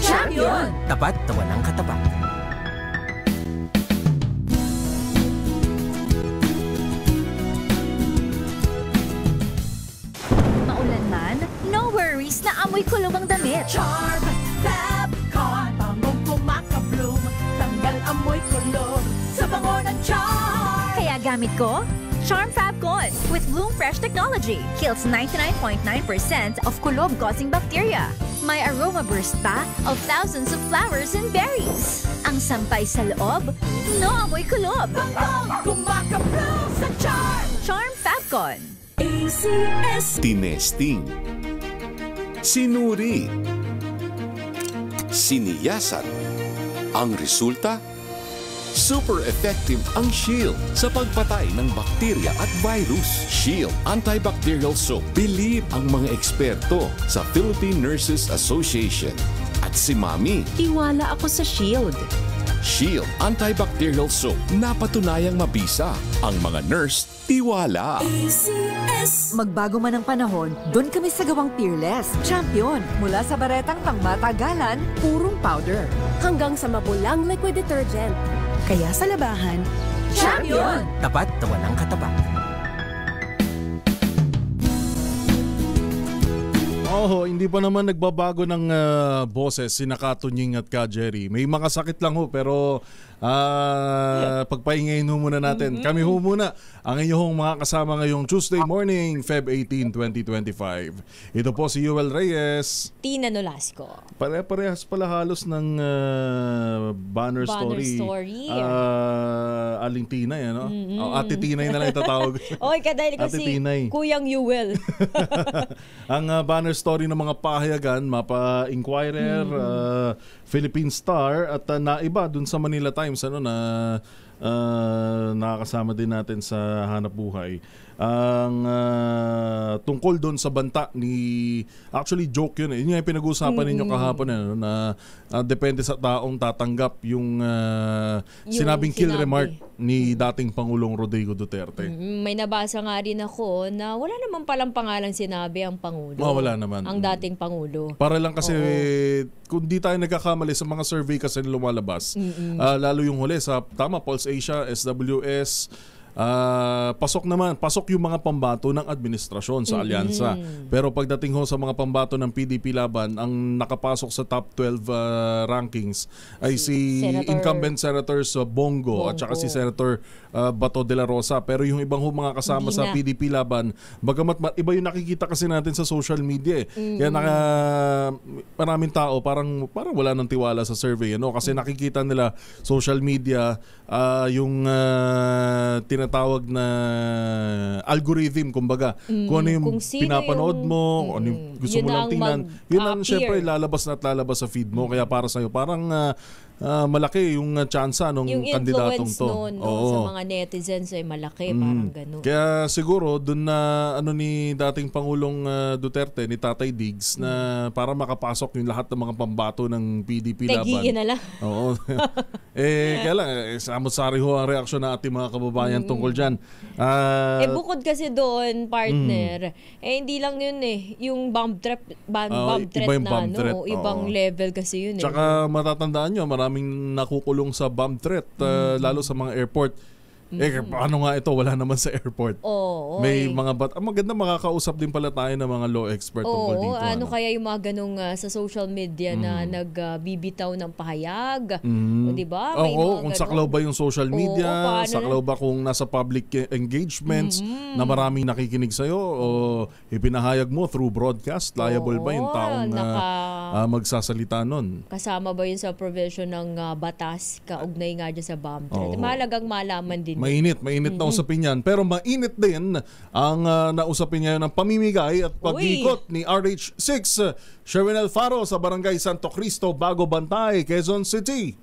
Champion! Tapat na walang katapat. Maulan man, no worries na amoy kulog ang damit. Charm Fabcon, pangong kumakabloom, tanggal amoy kulog sa bango ng Charm. Kaya gamit ko, Charm Fabcon with Bloom Fresh technology kills 99.9% of kulob-causing bacteria. May aroma burst pa of thousands of flowers and berries. Ang sampay sa loob, no amoy kulob. Pangong kumakabloom sa Charm. Charm Fabcon. ACS. Tinesting, sinuri, siniyasan. Ang resulta? Super effective ang Shield sa pagpatay ng bakterya at virus. Shield Antibacterial Soap. Believe ang mga eksperto sa Philippine Nurses Association. At si Mami. Tiwala ako sa Shield. Shield Antibacterial Soap. Napatunayang mabisa. Ang mga nurse, tiwala. ACS. magbago man ang panahon, doon kami sa gawang Peerless. Champion, mula sa baretang pangmatagalan, purong powder. Hanggang sa mapulang liquid detergent. Kaya sa labahan, Champion! Tapat na walang katapat. Hindi pa naman nagbabago ng boses si Nakatunying at Ka Jerry. May makasakit lang ho pero pagpahingayin ho muna natin. Kami ho muna ang inyong mga kasama ngayong Tuesday morning, Feb 18, 2025. Ito po si Yuel Reyes. Tina Nolasco. Pare-parehas pala halos ng banner story. Aling Tinay, ano? Ate Tinay na lang itatawag. Oy, dahil kasi Kuyang Yuel. Ang banner story ng mga pahayagan, Mapa Inquirer, Philippine Star at naiba dun sa Manila Times na nakakasama din natin sa Hanap Buhay. Ang tungkol doon sa banta ni, actually joke yun yun yung pinag-uusapan ninyo kahapon na depende sa taong tatanggap yung sinabing kill remark ni dating Pangulong Rodrigo Duterte. May nabasa nga rin ako na wala naman palang pangalan sinabi ang Pangulo. Wala naman. Ang dating Pangulo. Para lang kasi kung di tayo nagkakamali sa mga survey kasi lumalabas, lalo yung huli sa tama Pulse Asia, SWS, pasok yung mga pambato ng administrasyon sa alyansa. Pero pagdating ho sa mga pambato ng PDP Laban, ang nakapasok sa top 12 rankings ay si incumbent Senators Bongo at saka si Senator Bato de la Rosa. Pero yung ibang mga kasama sa PDP Laban, bagamat iba yung nakikita kasi natin sa social media. Kaya maraming tao parang wala nang tiwala sa survey, kasi nakikita nila social media yung tinatawag na algorithm, kumbaga. Kung ano yung pinapanood mo, ano yung gusto mo lang tingnan, yun ang syempre lalabas sa feed mo. Kaya para sa'yo, parang malaki yung tsansa nung kandidatong to. Sa mga netizens ay malaki, parang ganun. Kaya siguro doon na ni dating Pangulong Duterte, ni Tatay Diggs, na para makapasok yung lahat ng mga pambato ng PDP Laban. Tagigin na lang. Oo. Kaya lang, samot-sari ho ang reaksyon ng ating mga kababayan tungkol dyan. Bukod kasi doon, partner, hindi lang yun yung bomb threat ibang level kasi yun. Tsaka matatandaan nyo, maraming nakukulong sa bomb threat, lalo sa mga airport. Paano nga ito? Wala naman sa airport. May mga maganda makakausap din pala tayo ng mga law expert tungkol dito. Kaya yung mga ganung sa social media na nagbibitaw ng pahayag? Di ba? Kung saklaw ba yung social media, saklaw ba kung nasa public engagements na maraming nakikinig sa'yo, o ipinahayag mo through broadcast, liable ba yung taong magsasalita nun? Kasama ba yun sa provision ng batas kaugnay nga dyan sa bomb threat? Mahalagang malaman din. Mainit na usapin yan. Pero mainit din ang nausapin ngayon ng pamimigay at pag-ikot ni RH6 Sherwin Alfaro sa Barangay Santo Cristo, Bago Bantay, Quezon City.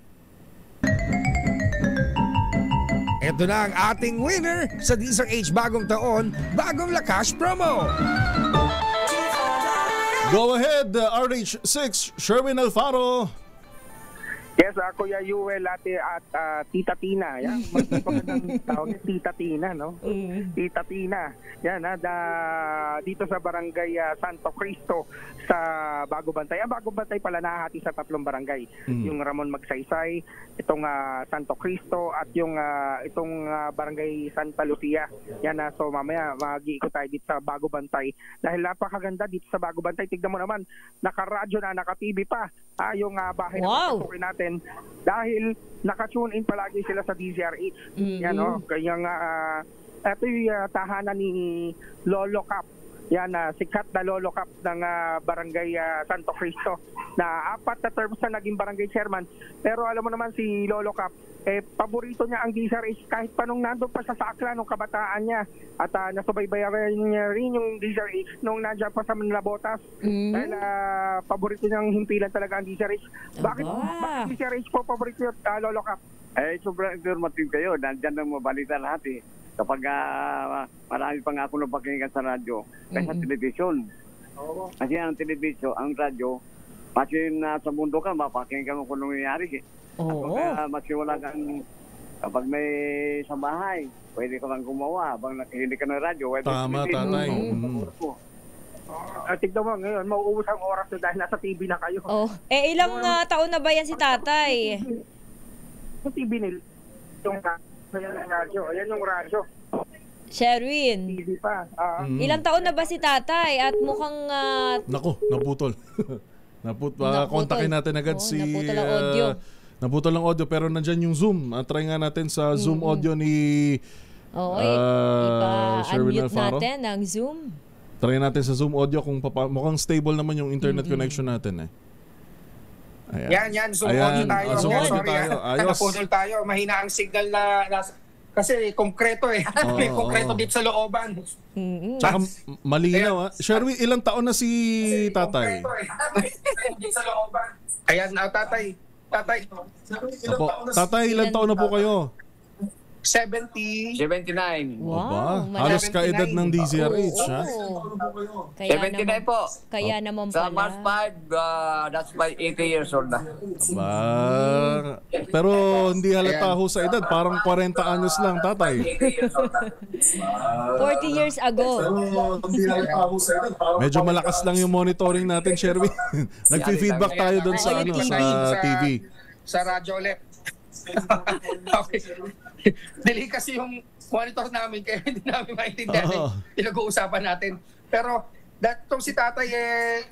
Ito na ang ating winner sa DZRH Bagong Taon, Bagong Lakas Promo. Go ahead, RH6 Sherwin Alfaro. Yes, Kuya Yuel at Tita Tina. Yan, magpapagandang tawag Tita Tina, no? Tita Tina. Yan, dito sa Barangay Santo Cristo sa Bago Bantay. Ang Bago Bantay pala nahati sa 3 barangay. Yung Ramon Magsaysay, itong Santo Cristo, at yung itong Barangay Santa Lucia. Yan, so mamaya mag-iikot tayo dito sa Bago Bantay. Dahil napakaganda dito sa Bago Bantay. Tignan mo naman, naka-radyo na, naka-TV pa. Yung bahay na pasukin natin. Dahil naka-tune in palagi sila sa DZRH. Yan, kaya ito yung tahanan ni Lolo Cap. Yan, sikat na Lolo Cap ng Barangay Santo Cristo, na 4 na terms na naging barangay chairman. Pero alam mo naman si Lolo Cap, paborito niya ang DZRH kahit pa nung nandun pa sa sakla nung kabataan niya. At nasubaybayan niya rin yung DZRH nung nandiyan pa sa Manila Botas. Dahil paborito niyang himpilan talaga ang DZRH. Bakit DZRH po paborito niyo, Lolo Cap? Sobrang informative kayo. Nandyan ang mabalita lahat kapag marami pa nga ako napakinggan sa radyo kaysa television. Kasi ang television, ang radyo, kasi sa mundo ka, mapakinggan mo kung nangyayari. At mas wala kang, kapag may sa bahay, pwede ka lang gumawa. Habang nakikinig ka ng radyo, tama, tatay. Tignan mo ngayon, mauubos ang oras na dahil nasa TV na kayo. Ilang taon na ba yan si tatay? Yung TV nila, yung radyo. Ayan yung radyo. Sherwin. TV pa. Ilang taon na ba si tatay? At mukhang... Naku, naputol. Kontakin natin agad si... Naputol ang audio. Naputol ang audio, pero nandyan yung Zoom. Try nga natin sa Zoom audio ni ipa-unmute natin ang Zoom. Try natin sa Zoom audio kung mukhang stable naman yung internet connection natin. Yan. Zoom audio tayo. Sorry, naputol tayo. Mahina ang signal na kasi konkreto may konkreto dito sa looban. Tsaka malinaw. Sherwin, ilang taon na si tatay? Dito sa looban. Ayan, tatay. Tatay, ilang taon na po kayo? 79. Wow. Halos kaedad ng DZRH, ha? 79 po. Kaya naman Sa pala. March 5, that's by 80 years old na. Pero hindi halata ho sa edad. Parang 40 anyos lang, tatay. 40 years ago. Medyo malakas lang yung monitoring natin, Sherwin. Nag-feedback tayo doon sa TV. Sa radyo ulit. Okay. delay kasi yung monitor namin kaya hindi namin maintindihan yung pinag-uusapan natin. Pero itong si tatay,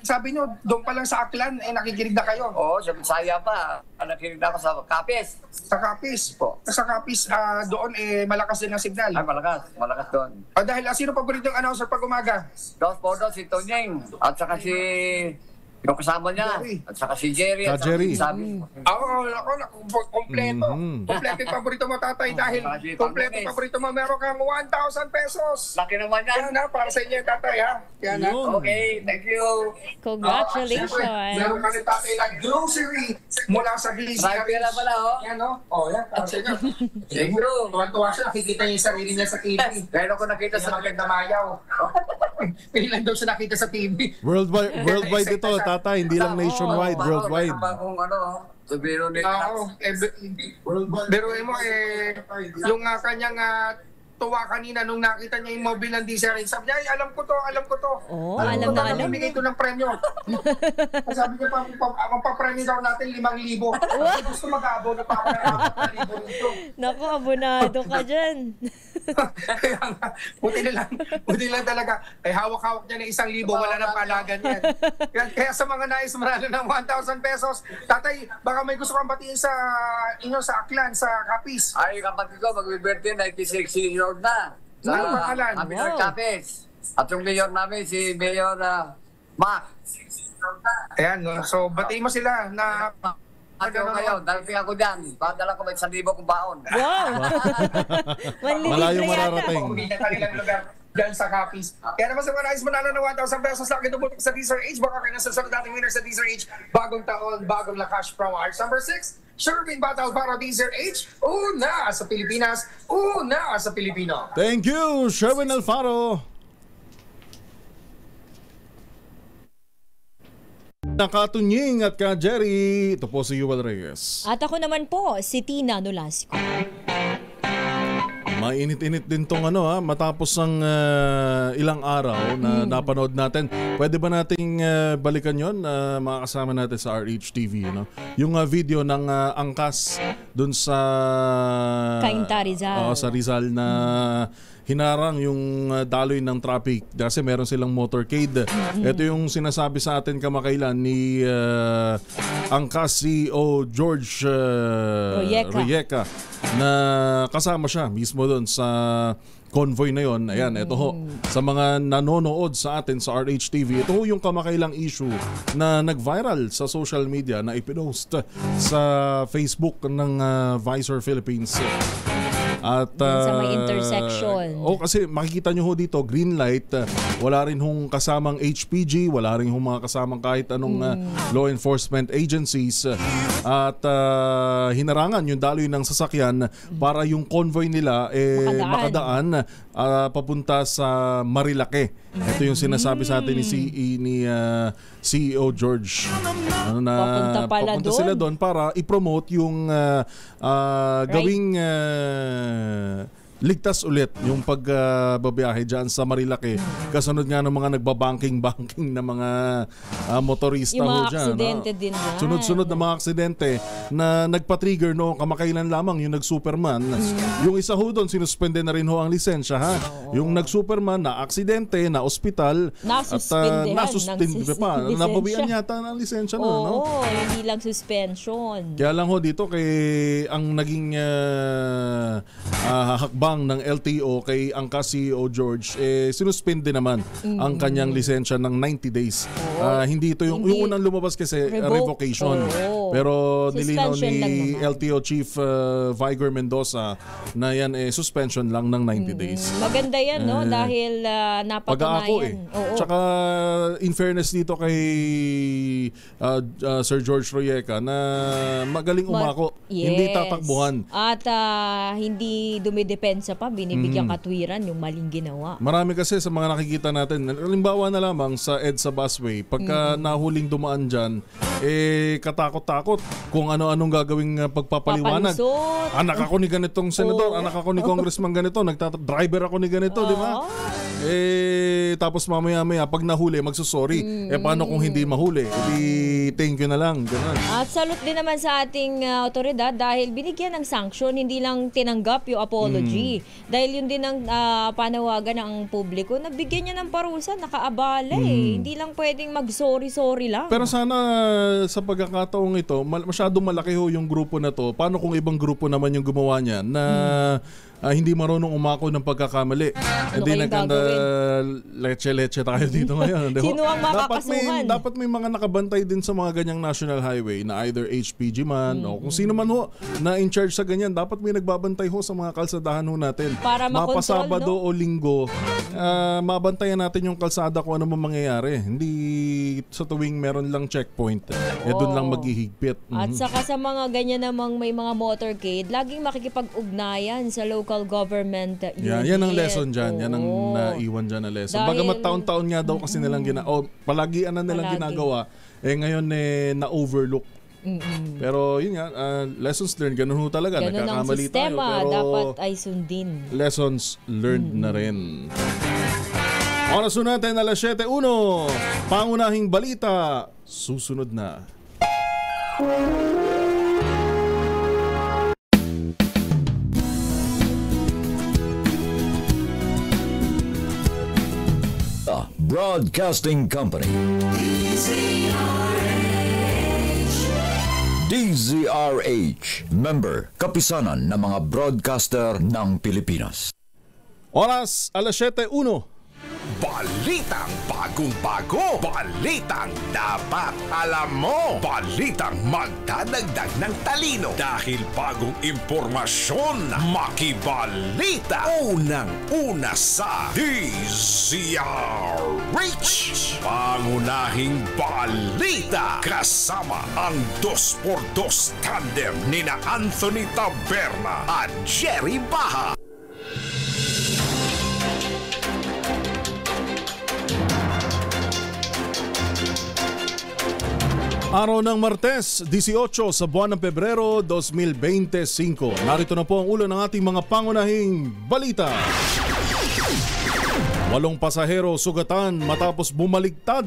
sabi nyo, doon pa lang sa Aklan, nakikinig na kayo. Oo, sa Bisaya pa. Nakikinig na ako sa Capiz. Sa Capiz po. Sa Capiz, doon malakas din ang signal. Ay, malakas doon. Dahil sino paborito yung announcer pag umaga? Dos por dos, si Tonyeng. At saka si... yung kasama niya. At saka si Jerry. At saka si Sabi. Kompleto. Kompleto yung paborito mo, tatay. Dahil kompleto yung paborito mo, meron kang 1,000 pesos. Laki naman yan. Yan para sa inyo, tatay, ha? Yan, okay, thank you. Congratulations. Meron ka rin, tatay, na grocery mula sa Glizzy. Sabi na pala, Yan, yan, para sa inyo. Thank you. Tuwan-tuwa siya, nakikita niya yung sarili niya sa TV. Meron ko nakita sa nagdamayaw. Kailan daw siya nakita sa TV. Worldwide ito, tatay, hindi lang nationwide, worldwide. Bagong Subiro ni Biruin mo yung kanyang tuwa kanina nung nakita niya yung mobile ng DZRH. Sabi niya, alam ko to. Alam na alam. Bumigay ito ng premyo. Sabi niya, papapremyo daw natin 5,000. Gusto mag-abo na pa ako ng 5,000 nito. Naku, abonado ka dyan. Buti lang talaga. Hawak-hawak niya ng 1,000, wala nang palagan yan. Kaya sa mga nais manalo ng 1,000 pesos, tatay, baka may gusto kang batiin sa inyo sa Aklan, sa Capiz. Ay, kapatid ko, mag-birthday 96 years old na. Ano pangalan? Kami ng Capiz. At yung mayor namin, si Mayor Mac. Ayan, so batiin mo sila na ngayon, darating ako dyan. Padala ko may 1,000 kong baon. Wow! Malayo mararating. Diyan sa Capiz. Kaya naman sa mga nais manalo ng 1,000 pesos laki tumutok sa DZRH. Baka kayo nasa sunod nating winner sa DZRH. Bagong taon, bagong Lacash Pro Hours. Number 6, Sherwin Battle para DZRH. Una sa Pilipinas, una sa Pilipino. Thank you, Sherwin Alfaro. Nakatunying at ka Jerry. Ito po si Yuval Reyes. At ako naman po, si Tina Nolasco. Mainit-init din tong matapos ang ilang araw na napanood natin. Pwede ba nating balikan yon mga kasama natin sa RHTV, yung video ng angkas dun sa Cainta, Rizal. Sa Rizal na hinarang yung daloy ng traffic kasi meron silang motorcade. Ito yung sinasabi sa atin kamakailan ni angkas CEO George Rijeka na kasama siya mismo doon sa convoy na yon. Ayan, ito ho. Sa mga nanonood sa atin sa RHTV, ito ho yung kamakailang issue na nag-viral sa social media na ipinost sa Facebook ng Visor Philippines. At sa may intersection. Kasi makikita nyo ho dito, green light, wala rin hong kasamang HPG, wala rin hong mga kasamang kahit anong law enforcement agencies. At hinarangan yung daloy ng sasakyan para yung convoy nila makadaan papunta sa Marilake. Ito yung sinasabi sa atin ni CEO George. Papunta sila doon para i-promote yung gawing ligtas ulit yung pagbabiyahe dyan sa Marilake. Kasunod nga ng mga nagbabanking na mga motorista yung ho mga dyan. aksidente din yan. Sunod-sunod na mga aksidente na nagpa-trigger kamakailan lamang yung nag-Superman. Yung isa ho doon, sinuspende na rin ho ang lisensya. Yung nag-Superman na aksidente, na ospital, nasuspende pa. Nabawian yata ng lisensya na. Oo, hindi lang suspension. Kaya lang ho dito ang naging hakbang ng LTO kay angkas CEO George, sinuspende naman ang kanyang lisensya ng 90 days. Hindi ito yung unang lumabas kasi revocation. Pero nilinaw ni LTO Chief Vigor Mendoza na yan suspension lang ng 90 days. Maganda yan, dahil napatunayan. Tsaka in fairness dito kay Sir George Rijeka na magaling umako. Yes. Hindi tatakbuhan. At hindi dumidepensa pa, binibigyan katwiran yung maling ginawa. Marami kasi sa mga nakikita natin, halimbawa na lamang sa EDSA busway, pagka nahuling dumaan dyan, katakot-takot kung ano-anong gagawing pagpapaliwanag. Anak ako ni ganitong senador, anak ako ni congressman ganito, driver ako ni ganito, di ba? Tapos mamaya-maya, pag nahuli, magsusorry. Paano kung hindi mahuli? Thank you na lang. Ganun. At salute din naman sa ating otoridad dahil binigyan ng sanction, hindi lang tinanggap yung apology. Dahil yun din ang panawagan ng publiko, nabigyan niya ng parusa, nakaabala Hindi lang pwedeng mag-sorry-sorry lang. Pero sana sa pagkakataong ito, masyadong malaki ho yung grupo na to. Paano kung ibang grupo naman yung gumawa niya na hindi marunong umako ng pagkakamali? Hindi leche-leche tayo dito ngayon. Sino ang makakasuhan? Dapat may mga nakabantay din sa mga ganyang national highway na either HPG man o kung sino man ho na in charge sa ganyan. Dapat may nagbabantay ho sa mga kalsadahan ho natin. Para makontrol, Mapasabado o linggo, mabantayan natin yung kalsada kung ano mangyayari. Hindi sa tuwing meron lang checkpoint. Doon lang maghihigpit. At saka sa mga ganyan namang may mga motorcade, laging makikipag-ugnayan sa local government unit. Yan ang lesson dyan. Yan ang naiwan dyan na lesson. Bagamat taon-taon nga daw kasi nilang palagian na nilang ginagawa, ngayon na-overlook. Pero yun nga, lessons learned, ganun ho talaga. Ganun ang sistema, tayo, pero dapat ay sundin. Lessons learned na rin. Oras natin, alas 7:01. Pangunahing balita, susunod na. Broadcasting Company DZRH, member kapisanan ng mga broadcaster ng Pilipinas. Oras, alas 7:01. Balitang bagong-bago. Balitang dapat alam mo. Balitang magdadagdag ng talino. Dahil bagong impormasyon, makibalita. Unang-una sa DZRH. Pangunahing balita. Kasama ang 2x2 tandem nina Anthony Taberna at Jerry Baha. Araw ng Martes, 18 sa buwan ng Pebrero 2025. Narito na po ang ulo ng ating mga pangunahing balita. 8 pasahero sugatan matapos bumaligtad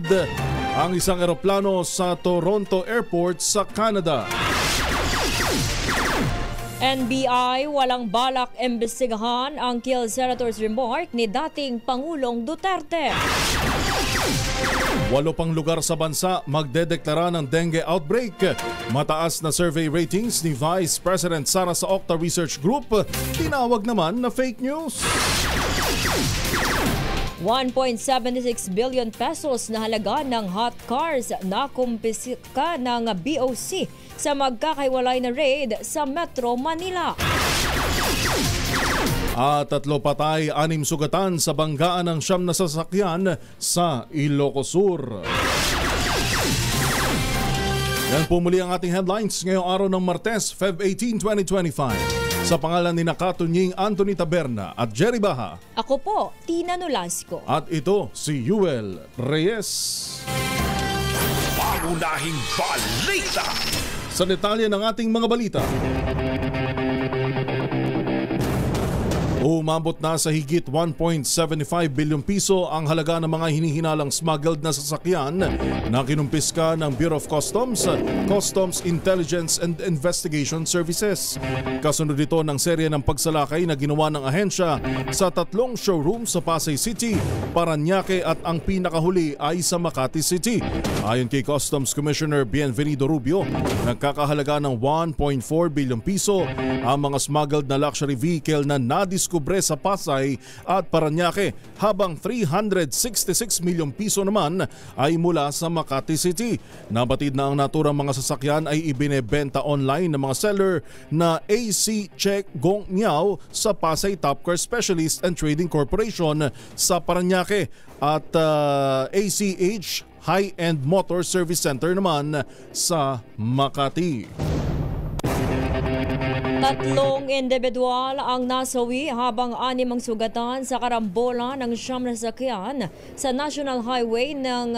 ang isang eroplano sa Toronto Airport sa Canada. NBI walang balak imbestigahan ang kill Senator's remark ni dating Pangulong Duterte. 8 pang lugar sa bansa magdedeklara ng dengue outbreak. Mataas na survey ratings ni Vice President Sara sa Okta Research Group. Tinawag naman na fake news. 1.76 billion pesos na halaga ng hot cars na kumpiska ng BOC sa magkakaiwalay na raid sa Metro Manila. At 3 patay, 6 sugatan sa banggaan ng 9 na sasakyan sa Ilocos Sur. Yan po muli ang ating headlines ngayong araw ng Martes, Feb 18, 2025. Sa pangalan ni Nakatunying Anthony Taberna at Jerry Baha. Ako po, Tina Nolasco. At ito si Yuel Reyes. Pangunahing balita. Sa detalye ng ating mga balita. Umabot na sa higit 1.75 billion piso ang halaga ng mga hinihinalang smuggled na sasakyan na kinumpiska ng Bureau of Customs, Customs Intelligence and Investigation Services. Kasunod ito ng serye ng pagsalakay na ginawa ng ahensya sa 3 showroom sa Pasay City, Parañaque at ang pinakahuli ay sa Makati City. Ayon kay Customs Commissioner Bienvenido Rubio, nagkakahalaga ng 1.4 billion piso ang mga smuggled na luxury vehicle na nadiskubre sa Pasay at Parañaque, habang 366 milyong piso naman ay mula sa Makati City. Nabatid na ang naturang mga sasakyan ay ibinebenta online ng mga seller na AC Check Gong Miao sa Pasay Topcar Specialist and Trading Corporation sa Parañaque at ACH High-End Motor Service Center naman sa Makati. 3 individual ang nasawi habang 6 ang sugatan sa karambola ng 9 na sasakyan sa National Highway ng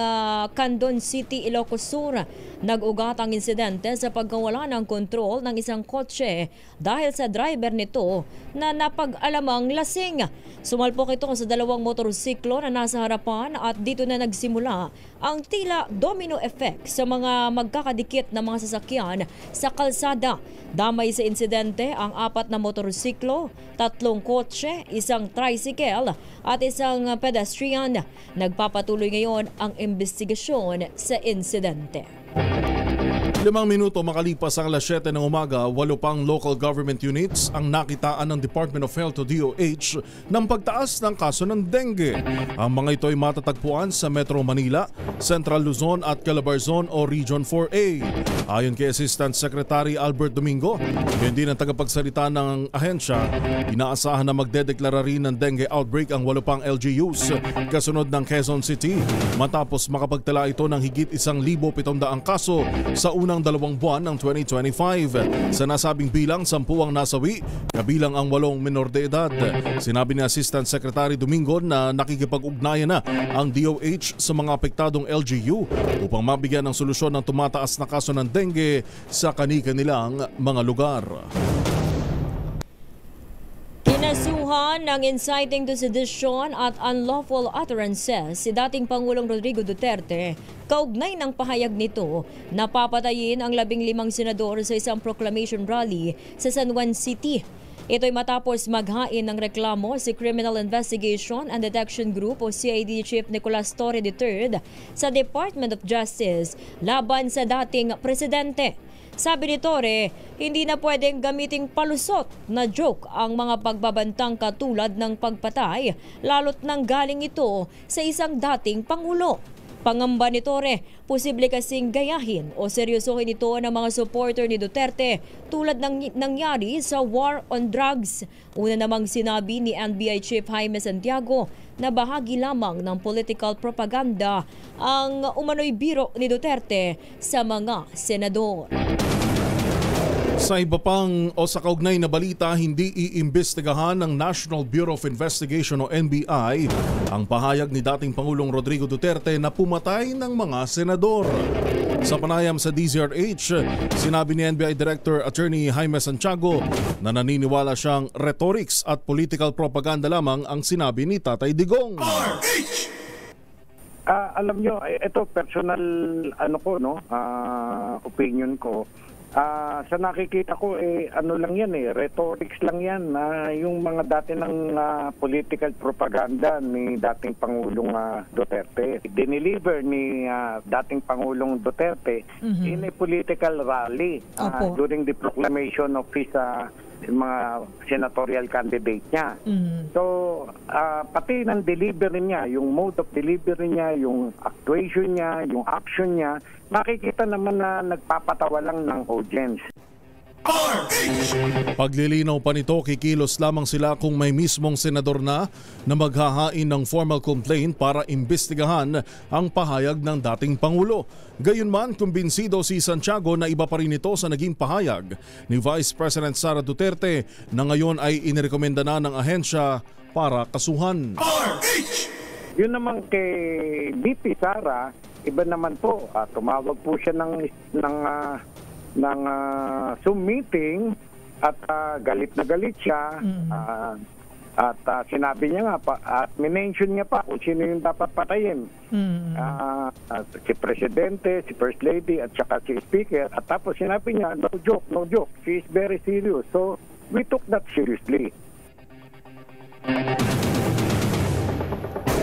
Candon City, Ilocos Sur. Nag-ugat ang insidente sa pagkawala ng kontrol ng isang kotse dahil sa driver nito na napag-alamang lasing. Sumalpok ito sa dalawang motorsiklo na nasa harapan at dito na nagsimula ang tila domino effect sa mga magkakadikit na mga sasakyan sa kalsada. Damay sa insidente ang 4 na motorsiklo, 3 kotse, isang tricycle at isang pedestrian. Nagpapatuloy ngayon ang investigasyon sa insidente. 5 minuto makalipas ang alas 7 ng umaga, 8 pang local government units ang nakitaan ng Department of Health o DOH ng pagtaas ng kaso ng dengue. Ang mga ito ay matatagpuan sa Metro Manila, Central Luzon at Calabarzon o Region 4A. Ayon kay Assistant Secretary Albert Domingo, hindi ng tagapagsalita ng ahensya, inaasahan na magdedeklara rin ng dengue outbreak ang 8 pang LGUs kasunod ng Quezon City matapos makapagtala ito ng higit 1,700 kaso sa unang 2 buwan ng 2025. Sa nasabing bilang, 10 ang nasawi, kabilang ang 8 minor de edad. Sinabi ni Assistant Secretary Domingo na nakikipag-ugnayan na ang DOH sa mga apektadong LGU upang mabigyan ng solusyon ng tumataas na kaso ng dengue sa kani-kanilang mga lugar. Kinasuhan ng inciting to sedition at unlawful utterances si dating Pangulong Rodrigo Duterte kaugnay ng pahayag nito na papatayin ang 15 senador sa isang proclamation rally sa San Juan City. Ito'y matapos maghain ng reklamo si Criminal Investigation and Detection Group o CID Chief Nicolas Torre III sa Department of Justice laban sa dating presidente. Sabi ni Torre, hindi na pwedeng gamiting palusot na joke ang mga pagbabantang katulad ng pagpatay, lalo't nang galing ito sa isang dating Pangulo. Pangamba ni Torre, posible kasing gayahin o seryosohin ito ng mga supporter ni Duterte tulad ng nangyari sa war on drugs. Una namang sinabi ni NBI Chief Jaime Santiago na bahagi lamang ng political propaganda ang umano'y biro ni Duterte sa mga senador. Sa iba pang o sa kaugnay na balita, hindi iimbestigahan ng National Bureau of Investigation o NBI ang pahayag ni dating Pangulong Rodrigo Duterte na pumatay ng mga senador. Sa panayam sa DZRH, sinabi ni NBI Director Attorney Jaime Santiago na naniniwala siyang rhetorics at political propaganda lamang ang sinabi ni Tatay Digong. Alam nyo, ito personal opinion ko. Sa nakikita ko ano lang yan rhetorics lang yan yung mga dati ng political propaganda ni dating Pangulong Duterte. Dineliver ni dating Pangulong Duterte in a political rally during the proclamation of his mga senatorial candidate niya. So, pati ng delivery niya, yung mode of delivery niya, yung actuation niya, yung action niya, makikita naman na nagpapatawa lang ng audience. Paglilinaw pa nito, kikilos lamang sila kung may mismong senador na maghahain ng formal complaint para imbestigahan ang pahayag ng dating Pangulo. Gayunman, kumbinsido si Santiago na iba pa rin ito sa naging pahayag ni Vice President Sara Duterte na ngayon ay inirekomenda na ng ahensya para kasuhan. Yun naman kay VP Sara, iba naman po. Tumawag po siya ng Zoom meeting at galit na galit siya at sinabi niya nga at minention niya pa kung sino yung dapat patayin. Si Presidente, si First Lady at saka si Speaker, at tapos sinabi niya no joke, she is very serious. So we took that seriously.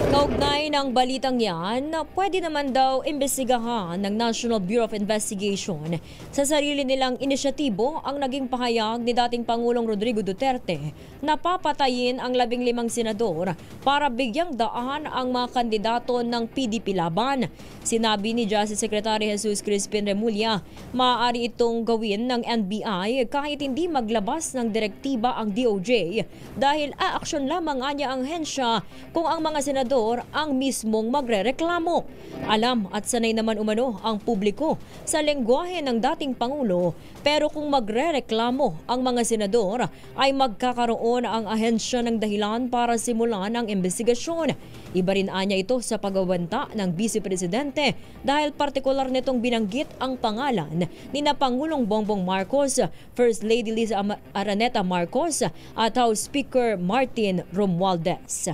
Kaugnay ng balitang yan, pwede naman daw imbestigahan ng National Bureau of Investigation sa sarili nilang inisyatibo ang naging pahayag ni dating Pangulong Rodrigo Duterte na papatayin ang 15 senador para bigyang daan ang mga kandidato ng PDP laban. Sinabi ni Justice Secretary Jesus Crispin Remulla, maaari itong gawin ng NBI kahit hindi maglabas ng direktiba ang DOJ dahil aaksyon lamang niya ang hensya kung ang mga senador senador ang mismong magrereklamo. Alam at sanay naman umano ang publiko sa lengguwahe ng dating Pangulo, pero kung magrereklamo ang mga senador ay magkakaroon ang ahensya ng dahilan para simulan ang investigasyon. Iba rin anya ito sa pagbabanta ng Vice Presidente dahil partikular nitong binanggit ang pangalan ni na Pangulong Bongbong Marcos, First Lady Liza Araneta Marcos at House Speaker Martin Romualdez.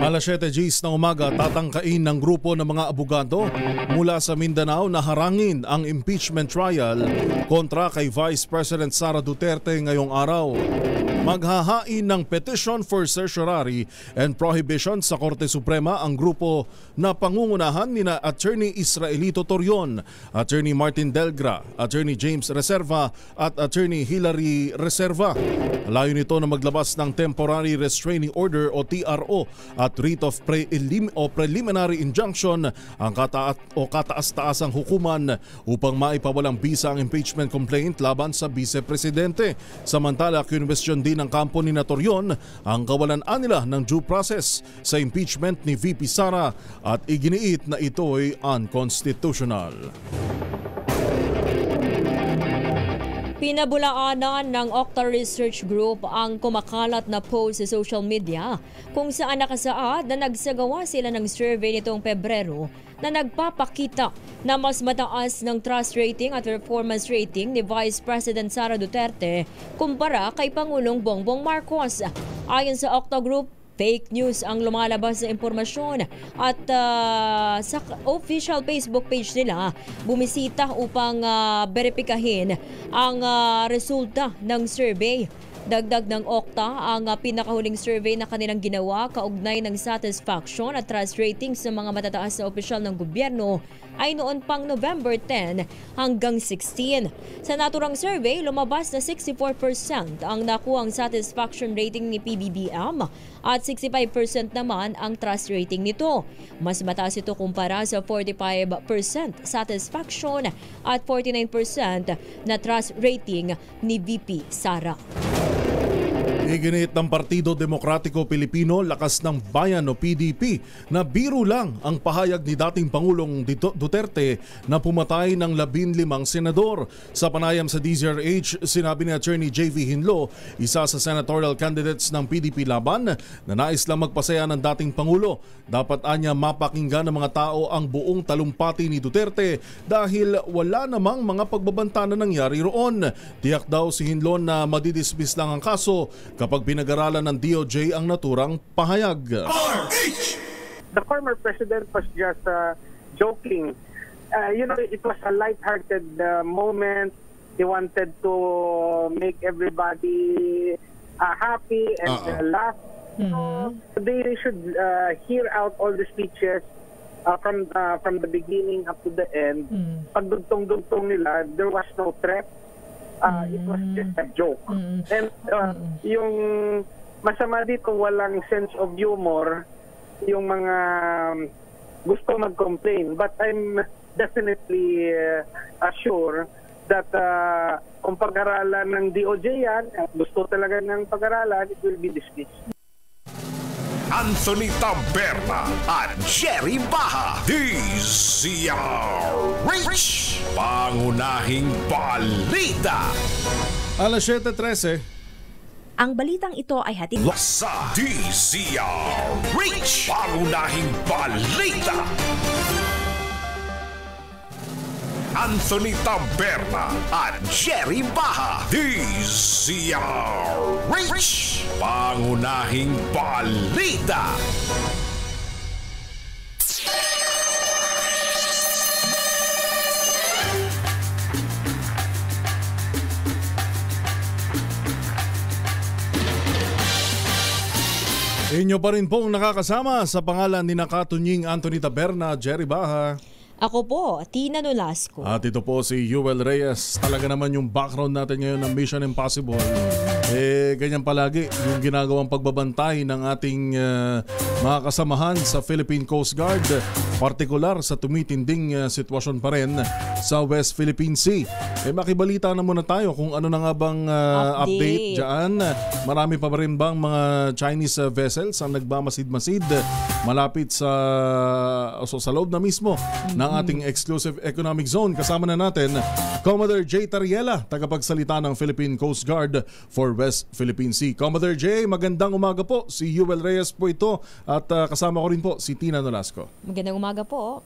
Alas 7 Gs ng umaga, tatangkain ng grupo ng mga abogado mula sa Mindanao na harangin ang impeachment trial kontra kay Vice President Sara Duterte ngayong araw. Maghahain ng petition for certiorari and prohibition sa Korte Suprema ang grupo na pangungunahan ni Attorney Israelito Torion, Attorney Martin Delgra, Attorney James Reserva at Attorney Hilary Reserva. Layo nito na maglabas ng Temporary Restraining Order o TRO at writ of preliminary injunction ang kataas-taasang hukuman upang maipawalang bisa ang impeachment complaint laban sa Vice Presidente. Samantala, kinwestiyon din ng kampo ni Torion ang kawalan-an nila ng due process sa impeachment ni VP Sara at iginiit na ito'y unconstitutional. Pinabulaanan ng Okta Research Group ang kumakalat na post sa social media kung saan nakasaad na nagsagawa sila ng survey nitong Pebrero na nagpapakita na mas mataas ng trust rating at performance rating ni Vice President Sara Duterte kumpara kay Pangulong Bongbong Marcos. Ayon sa Okta Group, fake news ang lumalabas na impormasyon at sa official Facebook page nila, bumisita upang beripikahin ang resulta ng survey. Dagdag ng Okta, ang pinakahuling survey na kanilang ginawa kaugnay ng satisfaction at trust rating sa mga matataas na opisyal ng gobyerno ay noon pang November 10 hanggang 16. Sa naturang survey, lumabas na 64% ang nakuhang satisfaction rating ni PBBM at 65% naman ang trust rating nito. Mas mataas ito kumpara sa 45% satisfaction at 49% na trust rating ni VP Sara. Iginit ng Partido Demokratiko Pilipino, Lakas ng Bayan o PDP na biro lang ang pahayag ni dating Pangulong Duterte na pumatay ng 15 senador. Sa panayam sa DZRH, sinabi ni Attorney JV Hinlo, isa sa senatorial candidates ng PDP laban, na nais lang magpasaya ng dating Pangulo. Dapat anya mapakinggan ng mga tao ang buong talumpati ni Duterte dahil wala namang mga pagbabanta na nangyari roon. Tiyak daw si Hinlo na madidismiss lang ang kaso kapag pinag-aralan ng DOJ ang naturang pahayag. The former president was just joking. It was a light-hearted moment. He wanted to make everybody happy and laugh. They should hear out all the speeches from the beginning up to the end. Pagdugtong-dugtong nila, there was no threat. It was just a joke. And yung masama dito, walang sense of humor yung mga gusto mag-complain. But I'm definitely sure that kung pag-aralan ng DOJ yan, at gusto talaga ng pag-aralan, it will be dismissed. Anthony Taberna at Jerry Baha, DZRH, pangunahing balita. Alas 7:13. Ang balitang ito ay hatid sa DZRH, pangunahing balita. Anthony Taberna at Jerry Baha, DZRH, pangunahing balita. Inyo pa rin pong nakakasama sa pangalan ni Nakatunying Anthony Taberna, Jerry Baha. Ako po, Tina Nolasco. At ito po si Yuel Reyes. Talaga naman yung background natin ngayon ng Mission Impossible. Ganyan palagi yung ginagawang pagbabantay ng ating mga kasamahan sa Philippine Coast Guard. Partikular sa tumitinding sitwasyon pa rin sa West Philippine Sea. Makibalita na muna tayo kung ano na nga bang update dyan. Marami pa rin bang mga Chinese vessels ang nagmamasid-masid malapit sa loob na mismo ng ating exclusive economic zone. Kasama na natin Commodore J. Tariela, tagapagsalita ng Philippine Coast Guard for West Philippine Sea. Commodore J, magandang umaga po. Si Yuel Reyes po ito at kasama ko rin po si Tina Nolasco. Magandang umaga po.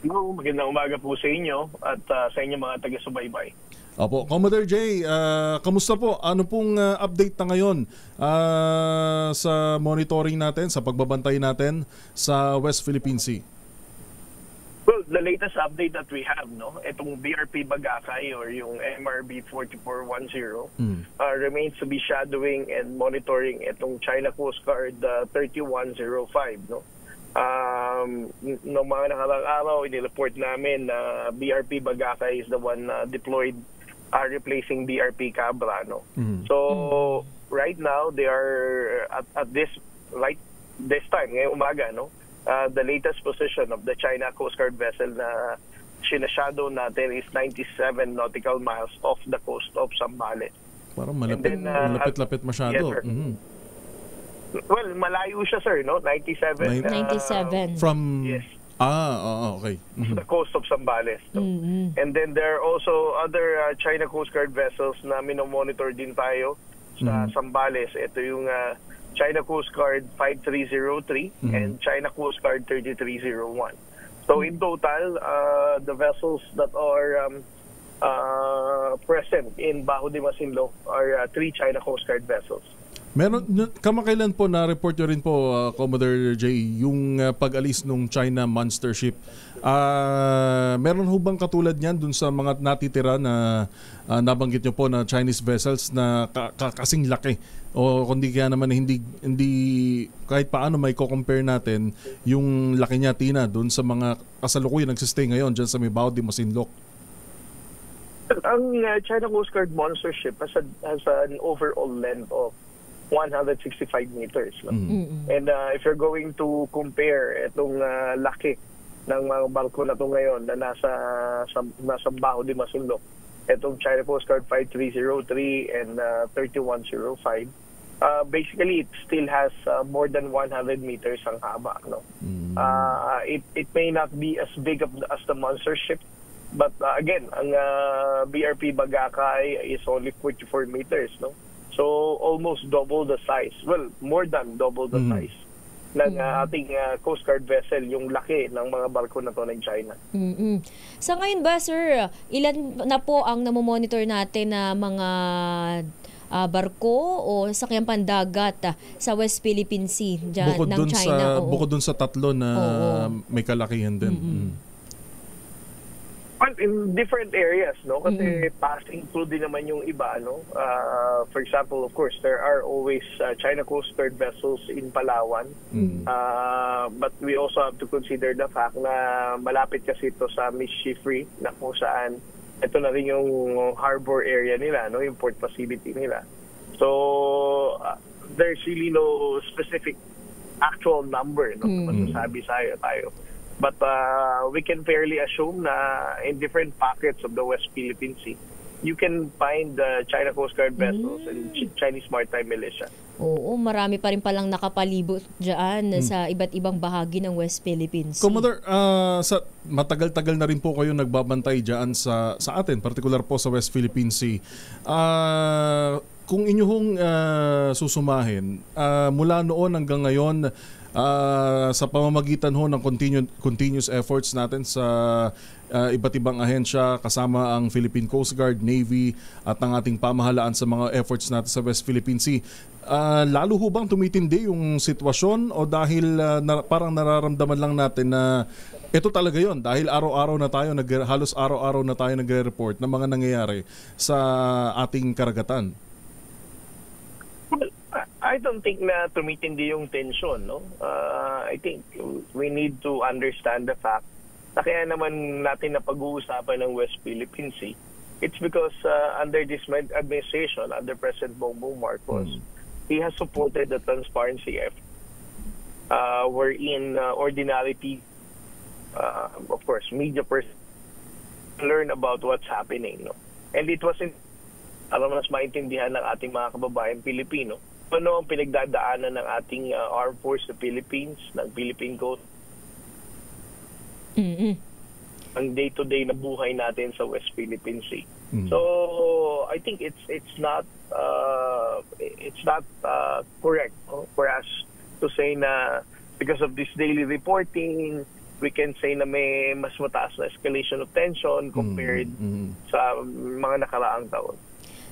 Magandang umaga po sa inyo at sa inyo mga taga-subaybay. Opo, Commodore J, kamusta po? Ano pong update na ngayon sa monitoring natin, sa pagbabantay natin sa West Philippine Sea? Well, the latest update that we have, no, itong BRP Bagakay or yung MRB 4410 remains to be shadowing and monitoring itong China Coast Guard 3105, no. Noong mga nakarang araw, inireport namin na BRP Bagakay is the one deployed replacing BRP Cabra, no. So right now they are at this time ngayong umaga, no, the latest position of the China Coast Guard vessel na sinashadow natin is 97 nautical miles off the coast of Zambales. Parang malapit-lapit masyado. Yes, well, malayo siya, sir, no? 97. From yes. Okay. The coast of Zambales. No? And then there are also other China Coast Guard vessels na minomonitor din tayo sa Zambales. Ito yung China Coast Guard 5303 and China Coast Guard 3301. So in total, the vessels that are present in Bajo de Masinloc are 3 China Coast Guard vessels. Meron, kamakailan po na-report nyo rin po, Commodore J, yung pag-alis ng China Monster Ship. Meron ho bang katulad niyan dun sa mga natitira na nabanggit nyo po na Chinese vessels na kasing laki? O kundi kaya naman hindi kahit paano may co-compare natin yung laki niya, Tina, dun sa mga kasalukuyan nagsistay ngayon dyan sa may Bajo de Masinloc? Ang China Coast Guard Monster Ship has an overall length of 165 meters. No? And if you're going to compare itong laki ng mga barko na ito ngayon na nasa Bajo de Masinloc, itong China Coast Guard 5303 and 3105, basically it still has more than 100 meters ang haba. No? It may not be as big as the Monster Ship, but again, ang BRP Bagakay is only 44 meters. No? So almost double the size. Well, more than double the size ng ating Coast Guard vessel, yung laki ng mga barko na to ng China. Sa ngayon ba, sir, ilan na po ang namomonitor natin na mga barko o sakyang pandagat sa West Philippine Sea dyan, ng China? Bukod dun sa tatlo na may kalakihan din. Well, in different areas, no? Kasi passing through din naman yung iba, no? For example, of course, there are always China Coast Guard vessels in Palawan. But we also have to consider the fact na malapit kasi ito sa Mischief Reef, na kung saan ito na rin yung harbor area nila, no? Yung port facility nila. So, there's really no specific actual number, no? Masasabi tayo. But we can fairly assume na in different pockets of the West Philippine Sea, you can find the China Coast Guard vessels and Chinese Maritime Militia. Oo, marami pa rin palang nakapalibot dyan sa iba't ibang bahagi ng West Philippine Sea. Commodore, matagal-tagal na rin po kayo nagbabantay dyan sa atin, particular po sa West Philippine Sea. Kung inyong susumahin, mula noon hanggang ngayon, sa pamamagitan ho ng continuous efforts natin sa iba't ibang ahensya kasama ang Philippine Coast Guard, Navy at ang ating pamahalaan sa mga efforts natin sa West Philippine Sea, lalo ho bang tumitindi yung sitwasyon o dahil parang nararamdaman lang natin na ito talaga yon dahil araw-araw na tayo halos araw-araw na tayo nagre-report ng mga nangyayari sa ating karagatan? I don't think na tumitindi yung tension, no? I think we need to understand the fact na kaya naman natin na pag-uusapan ng West Philippine Sea. It's because under this administration, under President Bongbong Marcos, he has supported the transparency effort wherein ordinarily, of course, media person learn about what's happening, no? And it wasn't, alam mas maintindihan ng ating mga kababayan Pilipino ano ang pinagdadaanan ng ating Armed Force sa Philippines, ng Philippine Coast. Ang day-to-day na buhay natin sa West Philippine Sea. So I think it's not correct for us to say na because of this daily reporting, we can say na may mas mataas na escalation of tension compared sa mga nakaraang taon.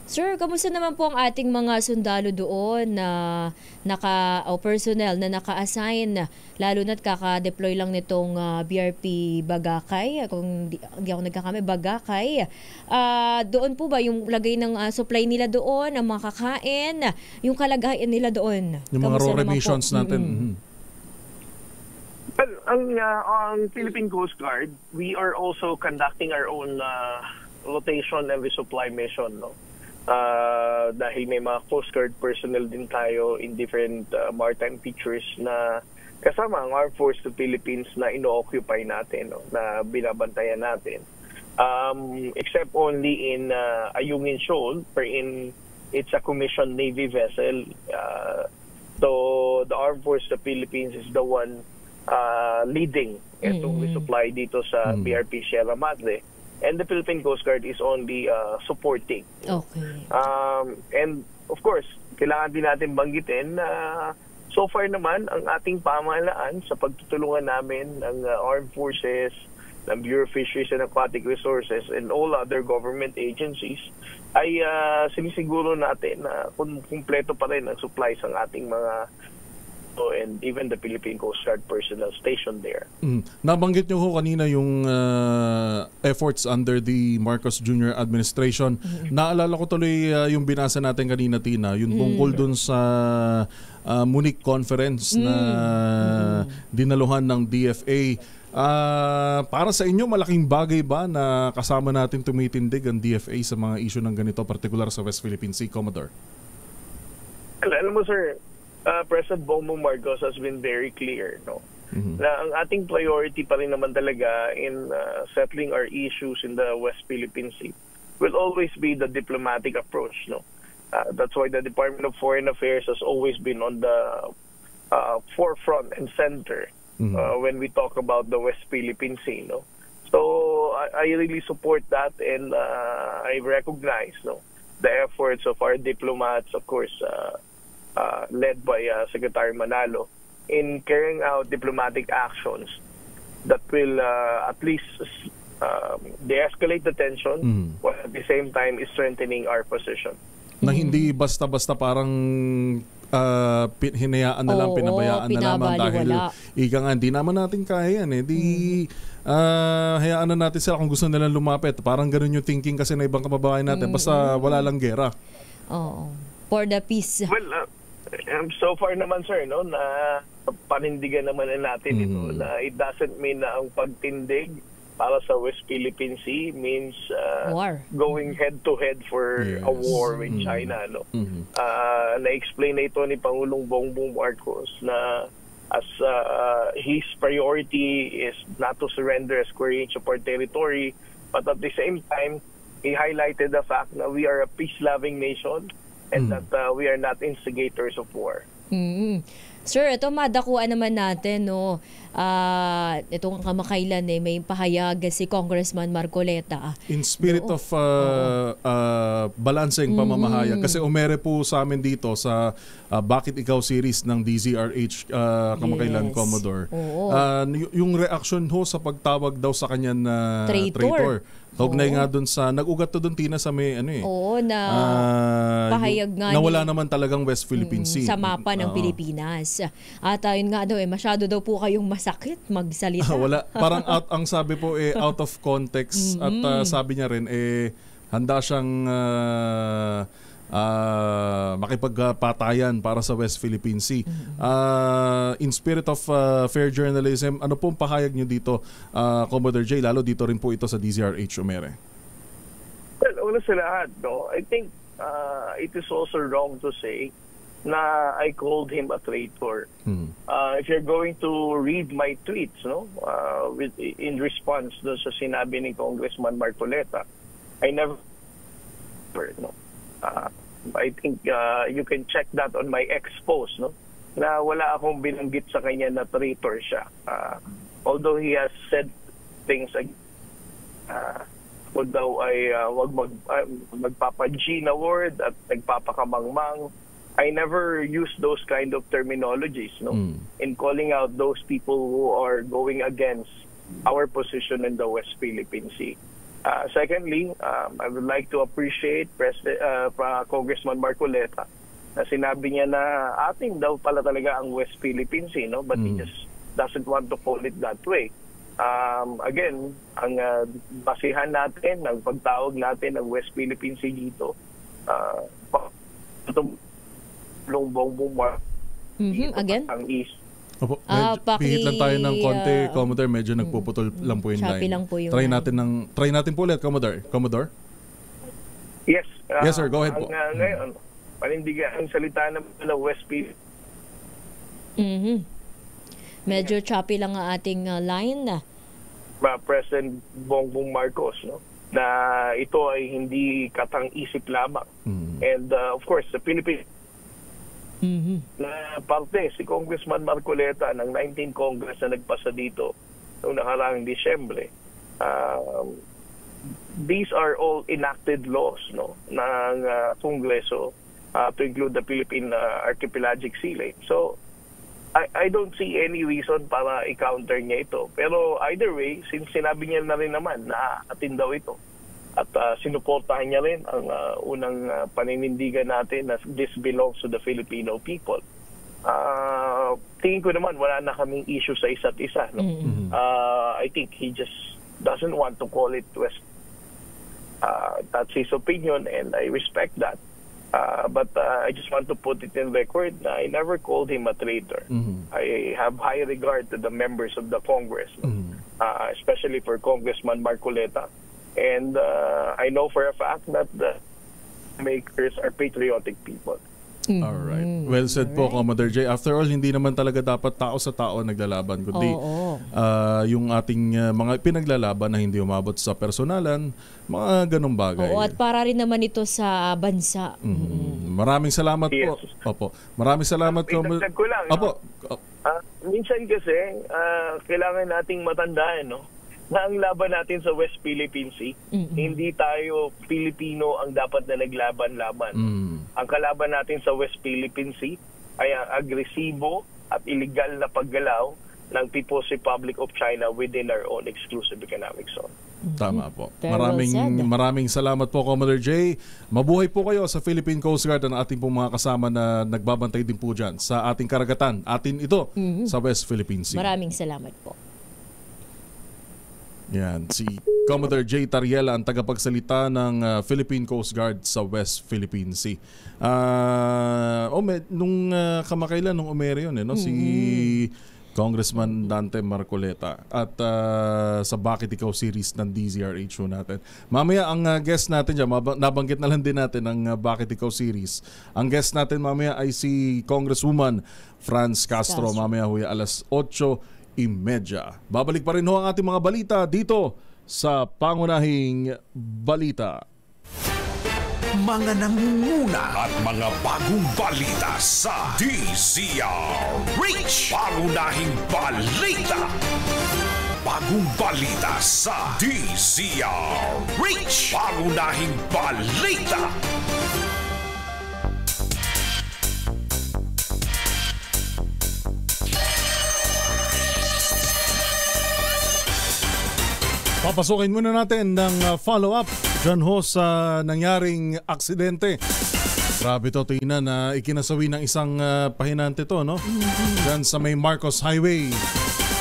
Sir, kamusta naman po ang ating mga sundalo doon na personnel na naka-assign, lalo na't kaka-deploy lang nitong BRP Bagakay, kung di ako nagkakami, Bagakay. Doon po ba yung lagay ng supply nila doon, ang mga kakain, yung kalagayan nila doon? Yung mga raw missions natin. Well, ang Philippine Coast Guard, we are also conducting our own rotation and resupply mission, no? Dahil may mga Coast Guard personnel din tayo in different maritime features na kasama ang Armed Force of the Philippines na ino-occupy natin, no? Na binabantayan natin. Except only in Ayungin Shoal, wherein it's a commissioned Navy vessel. So the Armed Force of the Philippines is the one leading itong resupply dito sa BRP Sierra Madre. And the Philippine Coast Guard is only supporting. Okay. And of course, kailangan din natin banggitin na so far naman ang ating pamahalaan sa pagtutulungan namin ng Armed Forces, ng Bureau of Fisheries and Aquatic Resources and all other government agencies ay sinisiguro natin na kumpleto pa rin ang supplies ng ating mga and even the Philippine Coast Guard personnel stationed there. Nabanggit nyo ho kanina yung efforts under the Marcos Jr. administration. Naalala ko tuloy yung binasa natin kanina, Tina, yung tungkol dun sa Munich conference na dinaluhan ng DFA. Para sa inyo, malaking bagay ba na kasama natin tumitindig ang DFA sa mga issue ng ganito, particular sa West Philippine Sea, Commodore? Alam mo, sir, President Bongbong Marcos has been very clear, no? Na ang ating priority pa rin naman talaga in settling our issues in the West Philippine Sea will always be the diplomatic approach, no? That's why the Department of Foreign Affairs has always been on the forefront and center when we talk about the West Philippine Sea, no? So I really support that, and I recognize, no, the efforts of our diplomats, of course, led by Secretary Manalo, in carrying out diplomatic actions that will at least de-escalate the tension while at the same time is strengthening our position. Na hindi basta-basta parang hinayaan na lang, pinabayaan na lamang dahil ika nga, hindi naman natin kaya yan. Hayaan na natin sila kung gusto nilang lumapit. Parang ganun yung thinking kasi na ibang kababayan natin, basta wala lang gera. For the peace. Well, so far naman, sir, no, na panindigan naman na natin ito, na it doesn't mean na ang pagtindig para sa West Philippine Sea means going head-to-head for a war with China, no? Na-explain na ito ni Pangulong Bongbong Marcos na as his priority is not to surrender a square inch of our territory, but at the same time, he highlighted the fact that we are a peace-loving nation and that we are not instigators of war. Sir, ito madakuan naman natin, no. Itong kamakailan may pahayag si Congressman Marcoleta. In spirit of balancing pamamahayag. Kasi umere po sa amin dito sa Bakit Ikaw series ng DZRH kamakailan, Commodore. Yung reaction ho sa pagtawag daw sa kanya na traitor. Kaugnay nga dun sa, nag-ugat to dun, Tina, sa may pahayag nga na wala naman talagang West Philippine Sea. Sa mapa ng Pilipinas. At yun nga daw, masyado daw po kayong masakit magsalita. Wala. Parang ang sabi po out of context. At sabi niya rin, handa siyang makipagpatayan para sa West Philippine Sea. In spirit of fair journalism, ano pong pahayag nyo dito, Commodore J, lalo dito rin po ito sa DZRH, Umere? Well, una sa lahat, no, I think it is also wrong to say na I called him a traitor. If you're going to read my tweets, no, in response doon sa sinabi ni Congressman Marcoleta, I never, no, I think you can check that on my ex post, no? Na wala akong binanggit sa kanya na traitor siya. Although he has said things like daw ay wag magpapa-G na word at nagpapakamangmang. I never use those kind of terminologies, no, in calling out those people who are going against our position in the West Philippine Sea. Secondly, I would like to appreciate Congressman Marcoleta na sinabi niya na ating daw pala talaga ang West Philippine Sea, no, but he just doesn't want to call it that way. Again, ang basihan natin, ang pagtawag natin ng West Philippine Sea dito, Again? Ang east. Opo, pihit lang tayo ng konti, Commodore. Medyo nagpuputol lang po yung choppy line. lang po yung Try natin po ulit, Commodore. Yes. Yes, sir. Go ahead po. Ngayon, panindigan ang salita ng West Philippine. Medyo choppy lang ang ating line na. President Bongbong Marcos, no, na ito ay hindi katang-isip lamang. And of course, the Philippines na parte si Congressman Marcoleta ng 19 Congress na nagpasa dito noong nakaraang Disyembre. These are all enacted laws, no, ng Kongreso to include the Philippine Archipelagic Sea Lane. So I don't see any reason para i-counter niya ito. Pero either way, since sinabi niya na rin naman na atin daw ito at sinuportahan niya rin ang unang paninindigan natin na this belongs to the Filipino people. Tingin ko naman wala na kaming issue sa isa't isa. No? I think he just doesn't want to call it West. That's his opinion and I respect that. But I just want to put it in record na I never called him a traitor. I have high regard to the members of the Congress, especially for Congressman Marcoleta. And I know for a fact that the makers are patriotic people. Alright. Well said po, Commodore J. After all, hindi naman talaga dapat tao sa tao naglalaban, kundi yung ating mga pinaglalaban na hindi umabot sa personalan, mga ganong bagay. Oo, at para rin naman ito sa bansa. Maraming salamat po. Opo. Maraming salamat, Commodore. Ko lang, Opo. Minsan kasi, kailangan nating matandaan, no, na ang laban natin sa West Philippine Sea, hindi tayo Pilipino ang dapat na naglaban-laban. Ang kalaban natin sa West Philippine Sea ay ang agresibo at illegal na paggalaw ng People's Republic of China within our own exclusive economic zone. Tama po. Maraming salamat po, Commodore J. Mabuhay po kayo sa Philippine Coast Guard at ating pong mga kasama na nagbabantay din po dyan sa ating karagatan. Atin ito sa West Philippine Sea. Maraming salamat po. Yan, si Commodore J. Tariela ang tagapagsalita ng Philippine Coast Guard sa West Philippine Sea. Nung kamakailan, nung umere yun, si Congressman Dante Marcoleta at sa Bakit Ikaw series ng DZRH natin. Mamaya ang guest natin dyan, nabanggit na lang din natin ang Bakit Ikaw series. Ang guest natin mamaya ay si Congresswoman Franz Castro. Mamaya huya alas 8:30. Babalik pa rin ho ang ating mga balita dito sa Pangunahing Balita. Mga nangunguna at mga bagong balita sa DZRH. Pangunahing Balita. Bagong balita sa DZRH. Pangunahing Balita. Papasukin muna natin ng follow-up dyan ho sa nangyaring aksidente. Grabe to, Tina, na ikinasawi ng isang pahinante to, no? Dyan sa may Marcos Highway.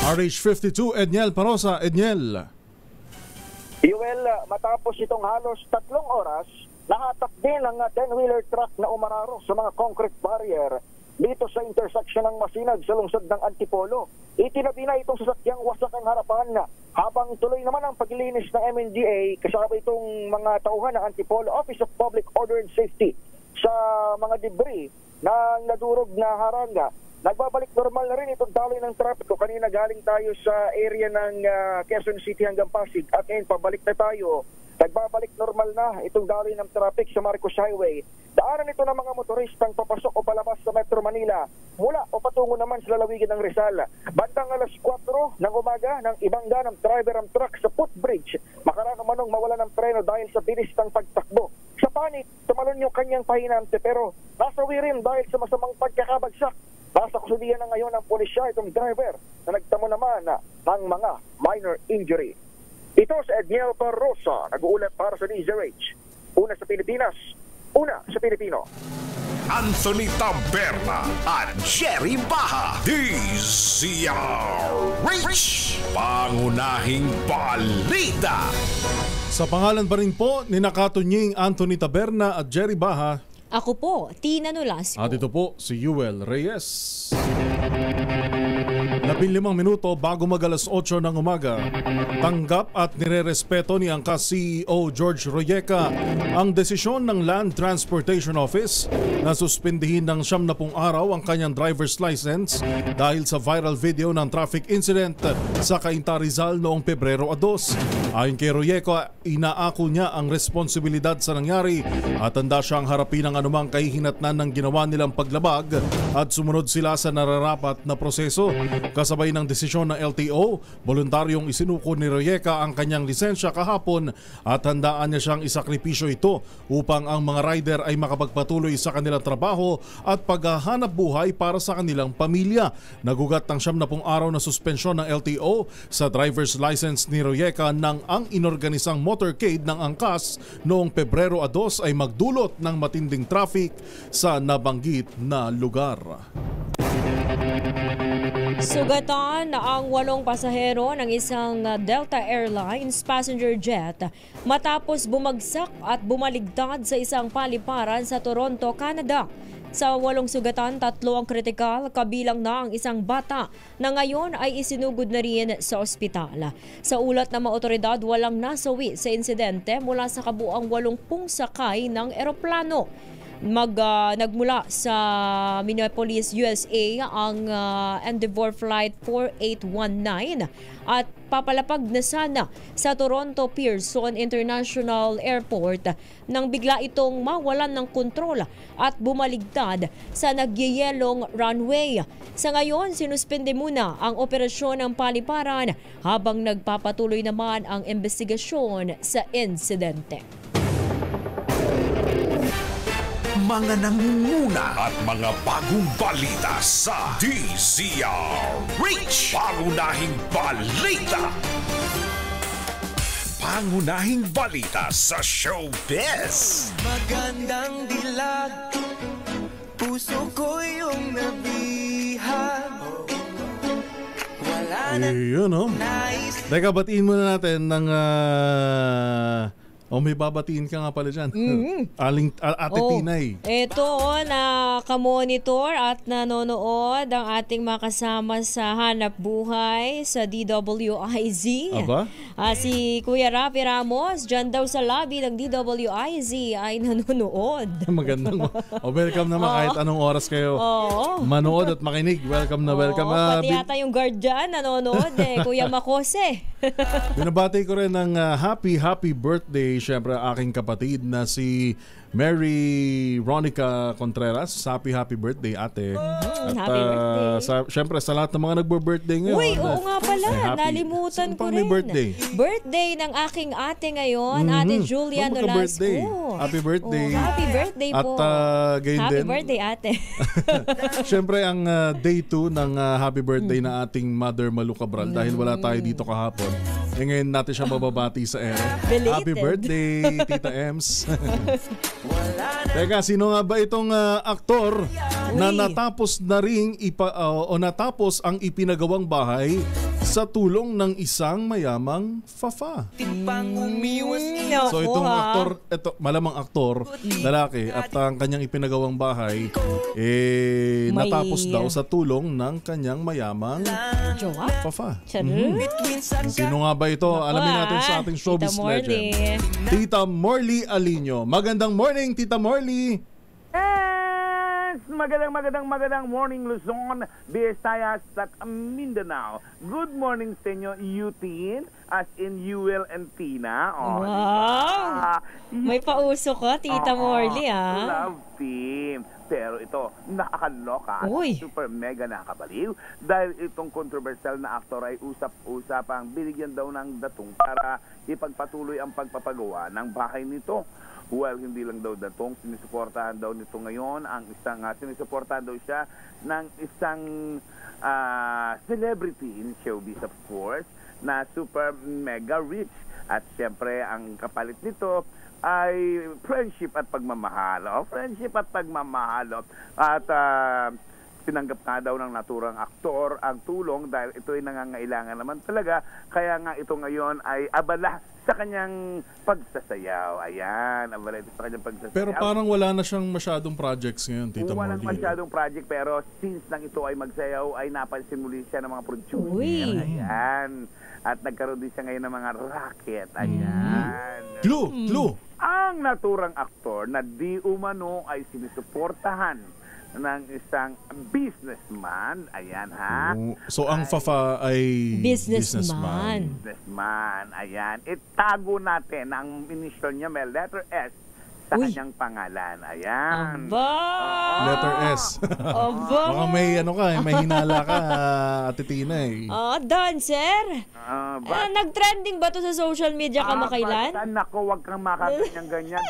RH52, Edniel Parosa. Edniel. Yuel, matapos itong halos 3 oras, nakatak din ang 10-wheeler truck na umararo sa mga concrete barrier dito sa intersection ng Masinag sa lungsod ng Antipolo. Itinabi na itong sasakyang wasak ang harapan habang tuloy naman ang paglilinis ng MNDA kasama itong mga tauhan ng Antipolo Office of Public Order and Safety sa mga debris na nadurog na haranga. Nagbabalik normal na rin itong daloy ng trapiko. Kanina galing tayo sa area ng Quezon City hanggang Pasig at ngayon pabalik na tayo. Nagbabalik normal na itong daloy ng traffic sa Marcos Highway Daanan ito ng mga motoristang papasok o palabas sa Metro Manila mula o patungo naman sa lalawigan ng Rizal. Bandang alas 4 ng umaga nang ibangga ng driver ang truck sa footbridge. Makaraan umanong mawala ng preno dahil sa bilis ng pagtakbo. Sa panik, tumalon yung kanyang pahinante pero nasawi rin dahil sa masamang pagkakabagsak. Nasa kusudian na ngayon ng pulisya itong driver na nagtamo naman ng mga minor injury. Ito si Edniel Barrosa, nag-uulat para sa DZRH. Una sa Pilipinas, una sa Pilipino. Anthony Taberna at Jerry Baha, DZRH, pangunahing balita. Sa pangalan pa rin po ni Nakatunying Anthony Taberna at Jerry Baha. Ako po, Tina Nolasco. At ito po si Yuel Reyes. 15 minuto bago mag-alas 8 ng umaga, tanggap at nirerespeto ni Angkas CEO George Royeca ang desisyon ng Land Transportation Office na suspindihin ng 70 araw ang kanyang driver's license dahil sa viral video ng traffic incident sa Cainta Rizal noong Pebrero 2. Ayon kay Royeca, inaako niya ang responsibilidad sa nangyari at handa siyang harapin ang anumang kahihinatnan ng ginawa nilang paglabag at sumunod sila sa nararapat na proseso. Kasabay ng desisyon ng LTO, voluntaryong isinuko ni Royeca ang kanyang lisensya kahapon at handaan niya siyang isakripisyo ito upang ang mga rider ay makapagpatuloy sa kanilang trabaho at paghahanap buhay para sa kanilang pamilya. Nagugat ng 70 araw na suspensyon ng LTO sa driver's license ni Royeca nang ang inorganisang motorcade ng Angkas noong Pebrero 2 ay magdulot ng matinding traffic sa nabanggit na lugar. Sugatan na ang 8 pasahero ng isang Delta Airlines passenger jet matapos bumagsak at bumaligtad sa isang paliparan sa Toronto, Canada. Sa 8 sugatan, 3 ang kritikal, kabilang na ang isang bata na ngayon ay isinugod na rin sa ospital. Sa ulat ng mga otoridad, walang nasawi sa insidente mula sa kabuang 80 sakay ng eroplano. Nagmula sa Minneapolis, USA ang Endeavour Flight 4819 at papalapag na sana sa Toronto Pearson International Airport nang bigla itong mawalan ng kontrol at bumaligtad sa nagyayelong runway. Sa ngayon, sinuspende muna ang operasyon ng paliparan habang nagpapatuloy naman ang investigasyon sa insidente. Mga nangunguna at mga bagong balita sa DZRH. Pangunahing balita. Pangunahing balita sa showbiz. Magandang dilag, puso ko yung nabihag. Wala na yun, no? Teka, batiin muna natin ng may babatiin ka nga pala dyan. Ate Tinay. Ito, nakamonitor at nanonood ang ating mga kasama sa Hanap Buhay sa DWIZ. Aba? Si Kuya Rafi Ramos, dyan daw sa lobby ng DWIZ ay nanonood. Magandang. Welcome naman kahit anong oras kayo manood at makinig. Welcome na welcome. Pati yata yung guard dyan nanonood Kuya Makose. Binabati ko rin ng happy birthday syempre aking kapatid na si Mary Ronica Contreras. Happy birthday, ate. At happy birthday. Syempre sa lahat ng mga nagbo-birthday ngayon. Uy, oo nga pala. Nalimutan ko rin. Birthday ng aking ate ngayon, Ate Julia Nolasco. Happy birthday. Happy birthday po. At happy birthday, ate. Syempre ang day 2 ng happy birthday na ating Mother Malu Cabral dahil wala tayo dito kahapon. Ngayon natin siya mababati sa ere. Happy birthday, Tita Ems. Teka, sino nga ba itong aktor na natapos na ring natapos ang ipinagawang bahay sa tulong ng isang mayamang fafa? So itong aktor, malamang aktor, lalaki, at ang kanyang ipinagawang bahay natapos daw sa tulong ng kanyang mayamang fafa. Sino nga ba ito? Alamin natin sa ating showbiz legend. Tita Morley Alinio. Magandang morning, Tita Morley. magandang morning Luzon, Visayas at Mindanao. Good morning sa inyo, Yutin, as in Yuel and Tina. Wow! May pauso ka, Tita Morley, Love team. Pero ito, nakakaloka at super mega nakakabaliw dahil itong controversial na aktor ay usap-usapang binigyan daw ng datong para ipagpatuloy ang pagpapagawa ng bahay nito. Well, hindi lang daw datong, sinusuportahan daw nito ngayon ang isang, sinusuportahan daw siya ng isang celebrity in showbiz of course, na super mega rich. At syempre, ang kapalit nito ay friendship at pagmamahal. Friendship at pagmamahal. At tinanggap nga daw ng naturang aktor ang tulong dahil ito ay nangangailangan naman talaga. Kaya nga ito ngayon ay abala sa kanyang pagsasayaw. Ayan, abala ito sa kanyang pagsasayaw. Pero parang wala na siyang masyadong projects ngayon, Tita Morley. Walang masyadong project, pero since nang ito ay magsayaw, ay napansin muli siya ng mga producer. Ayan. At nagkaroon din siya ngayon ng mga racket. Ayan. Clue! Ang naturang aktor na di umano ay sinusuportahan ng isang businessman. Ayan, ha? So, ang Fafa ay businessman. Ayan. Itago natin ang initial niya, may letter S sa kanyang pangalan. Ayan. Letter S. Baka may may hinala ka, Ate Tina eh. Dancer? Nag-trending ba to sa social media kamakailan? Nako, wag kang makakanyang-ganyan.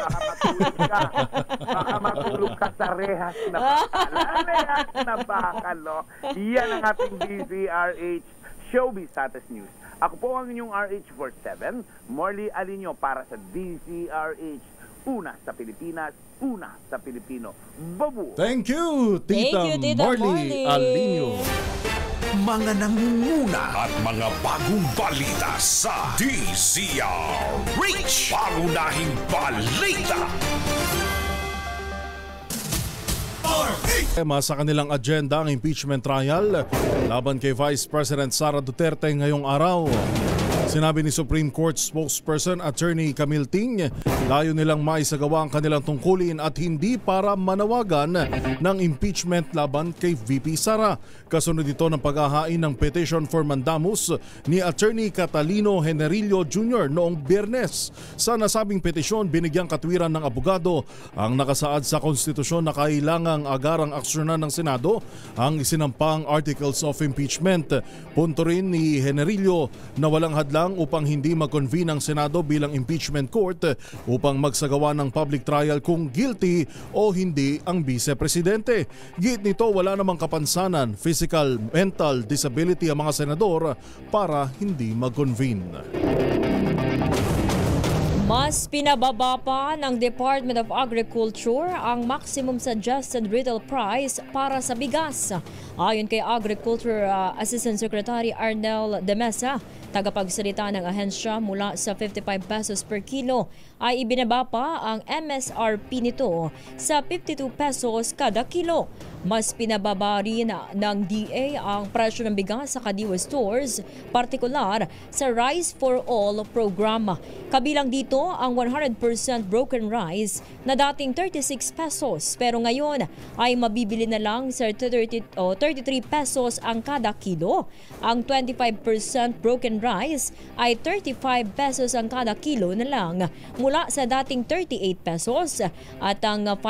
Baka matulog ka sa rehas na bakalo. Yan ang ating DZRH Showbiz Status News. Ako po ang inyong RH47, Morley Alinio para sa DZRH. Una sa Pilipinas, una sa Pilipino. Babu! Thank you, Tita Morley Alinio. Mga nangunguna at mga bagong balita sa DZRH. Pangunahing balita. Sa kanilang agenda ang impeachment trial laban kay Vice President Sara Duterte ngayong araw. Sinabi ni Supreme Court spokesperson Attorney Camille Ting, layo nilang maisagawa ang kanilang tungkulin at hindi para manawagan ng impeachment laban kay VP Sara. Kasunod ito ng paghahain ng petition for mandamus ni Attorney Catalino Generillo Jr. noong Biyernes. Sa nasabing petisyon, binigyang katwiran ng abogado ang nakasaad sa konstitusyon na kailangang agarang aksyonan ng Senado ang isinampang Articles of Impeachment. Punto rin ni Generillo na walang hadlang upang hindi mag-convene ang Senado bilang impeachment court upang magsagawa ng public trial kung guilty o hindi ang Vice-Presidente. Git nito, wala namang kapansanan, physical, mental disability ang mga senador para hindi mag-convene. Mas pinababa pa ng Department of Agriculture ang maximum suggested retail price para sa bigas. Ayon kay Agriculture Assistant Secretary Arnel De Mesa, tagapagsalita ng ahensya, mula sa 55 pesos per kilo ay ibinaba pa ang MSRP nito sa 52 pesos kada kilo. Mas pinababa rin ng DA ang presyo ng bigas sa Kadiwa stores, partikular sa Rice for All program. Kabilang dito ang 100% broken rice na dating 36 pesos pero ngayon ay mabibili na lang sa 33 pesos ang kada kilo. Ang 25% broken rice ay 35 pesos ang kada kilo na lang mula sa dating 38 pesos at ang 5%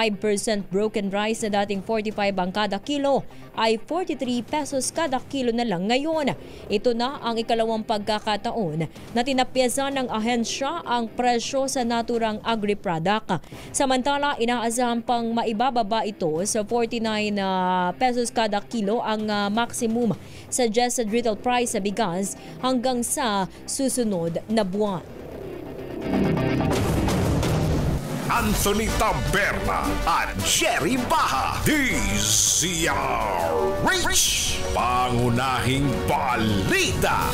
broken rice na dating 45 ang kada kilo ay 43 pesos kada kilo na lang ngayon. Ito na ang ikalawang pagkakataon na tinapyasan ng ahensya ang presyo sa naturang agri-product. Samantala, inaasahan pang maibababa ito sa 49 pesos kada kilo ang maximum suggested retail price sa bigas hanggang sa susunod na buwan. Anthony Taberna at Jerry Baha, DZRH, pangunahing balita.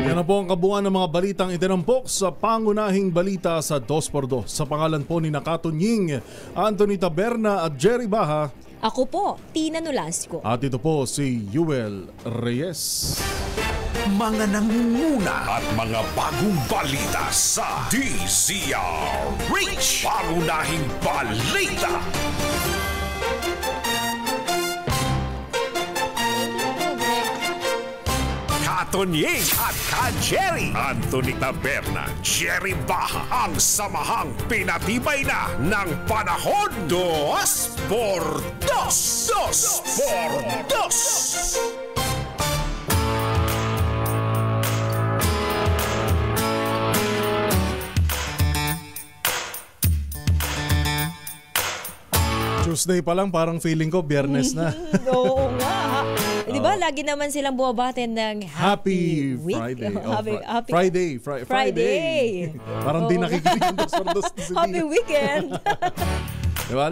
Yan na po ang kabuuan ng mga balitang itinampok sa pangunahing balita sa 2x2. Sa pangalan po ni Nakatunying, Anthony Taberna at Jerry Baha. Ako po, Tina Nolasco. At ito po si Yuel Reyes. Mga nangunguna at mga bagong balita sa DZRH, pangunahing balita. Tunying at ka-Jerry. Anthony Taberna, Jerry Baha, ang samahang pinatibay na ng panahon. 2 por 2. 2 por 2. Tuesday pa lang, parang feeling ko Biyernes na. Oo nga. Di ba, lagi naman silang bumabati ng Happy Week? Friday. Friday. Parang di nakikinig ang dos Happy Weekend. Diba,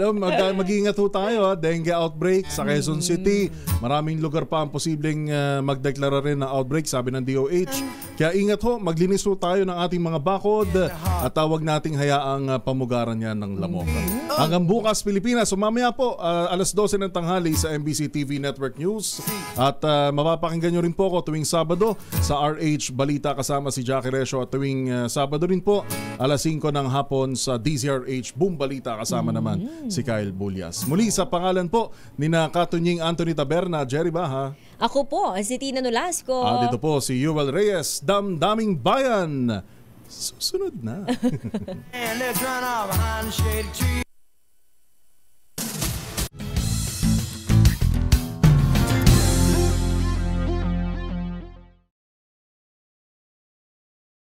mag-iingat ho tayo. Dengue outbreak sa Quezon City. Maraming lugar pa ang posibleng magdeklara rin ng outbreak, sabi ng DOH. Kaya ingat ho, maglinis ho tayo ng ating mga bakod at tawag nating hayaang pamugaran yan ng lamok. Hanggang bukas, Pilipinas. So mamaya po, alas 12 ng tanghali sa MBC TV Network News. At mapapakinggan nyo rin po ako tuwing Sabado sa RH Balita kasama si Jackie Resio. At tuwing Sabado rin po, alas 5 ng hapon sa DZRH Boom Balita kasama naman si Kyle Bulyas. Muli sa pangalan po ni Katunying Anthony Taberna, Jerry Baha. Ako po, si Tina Nolasco. Dito po si Yuel Reyes, Damdaming Bayan. Susunod na. And let's run off behind the shady tree.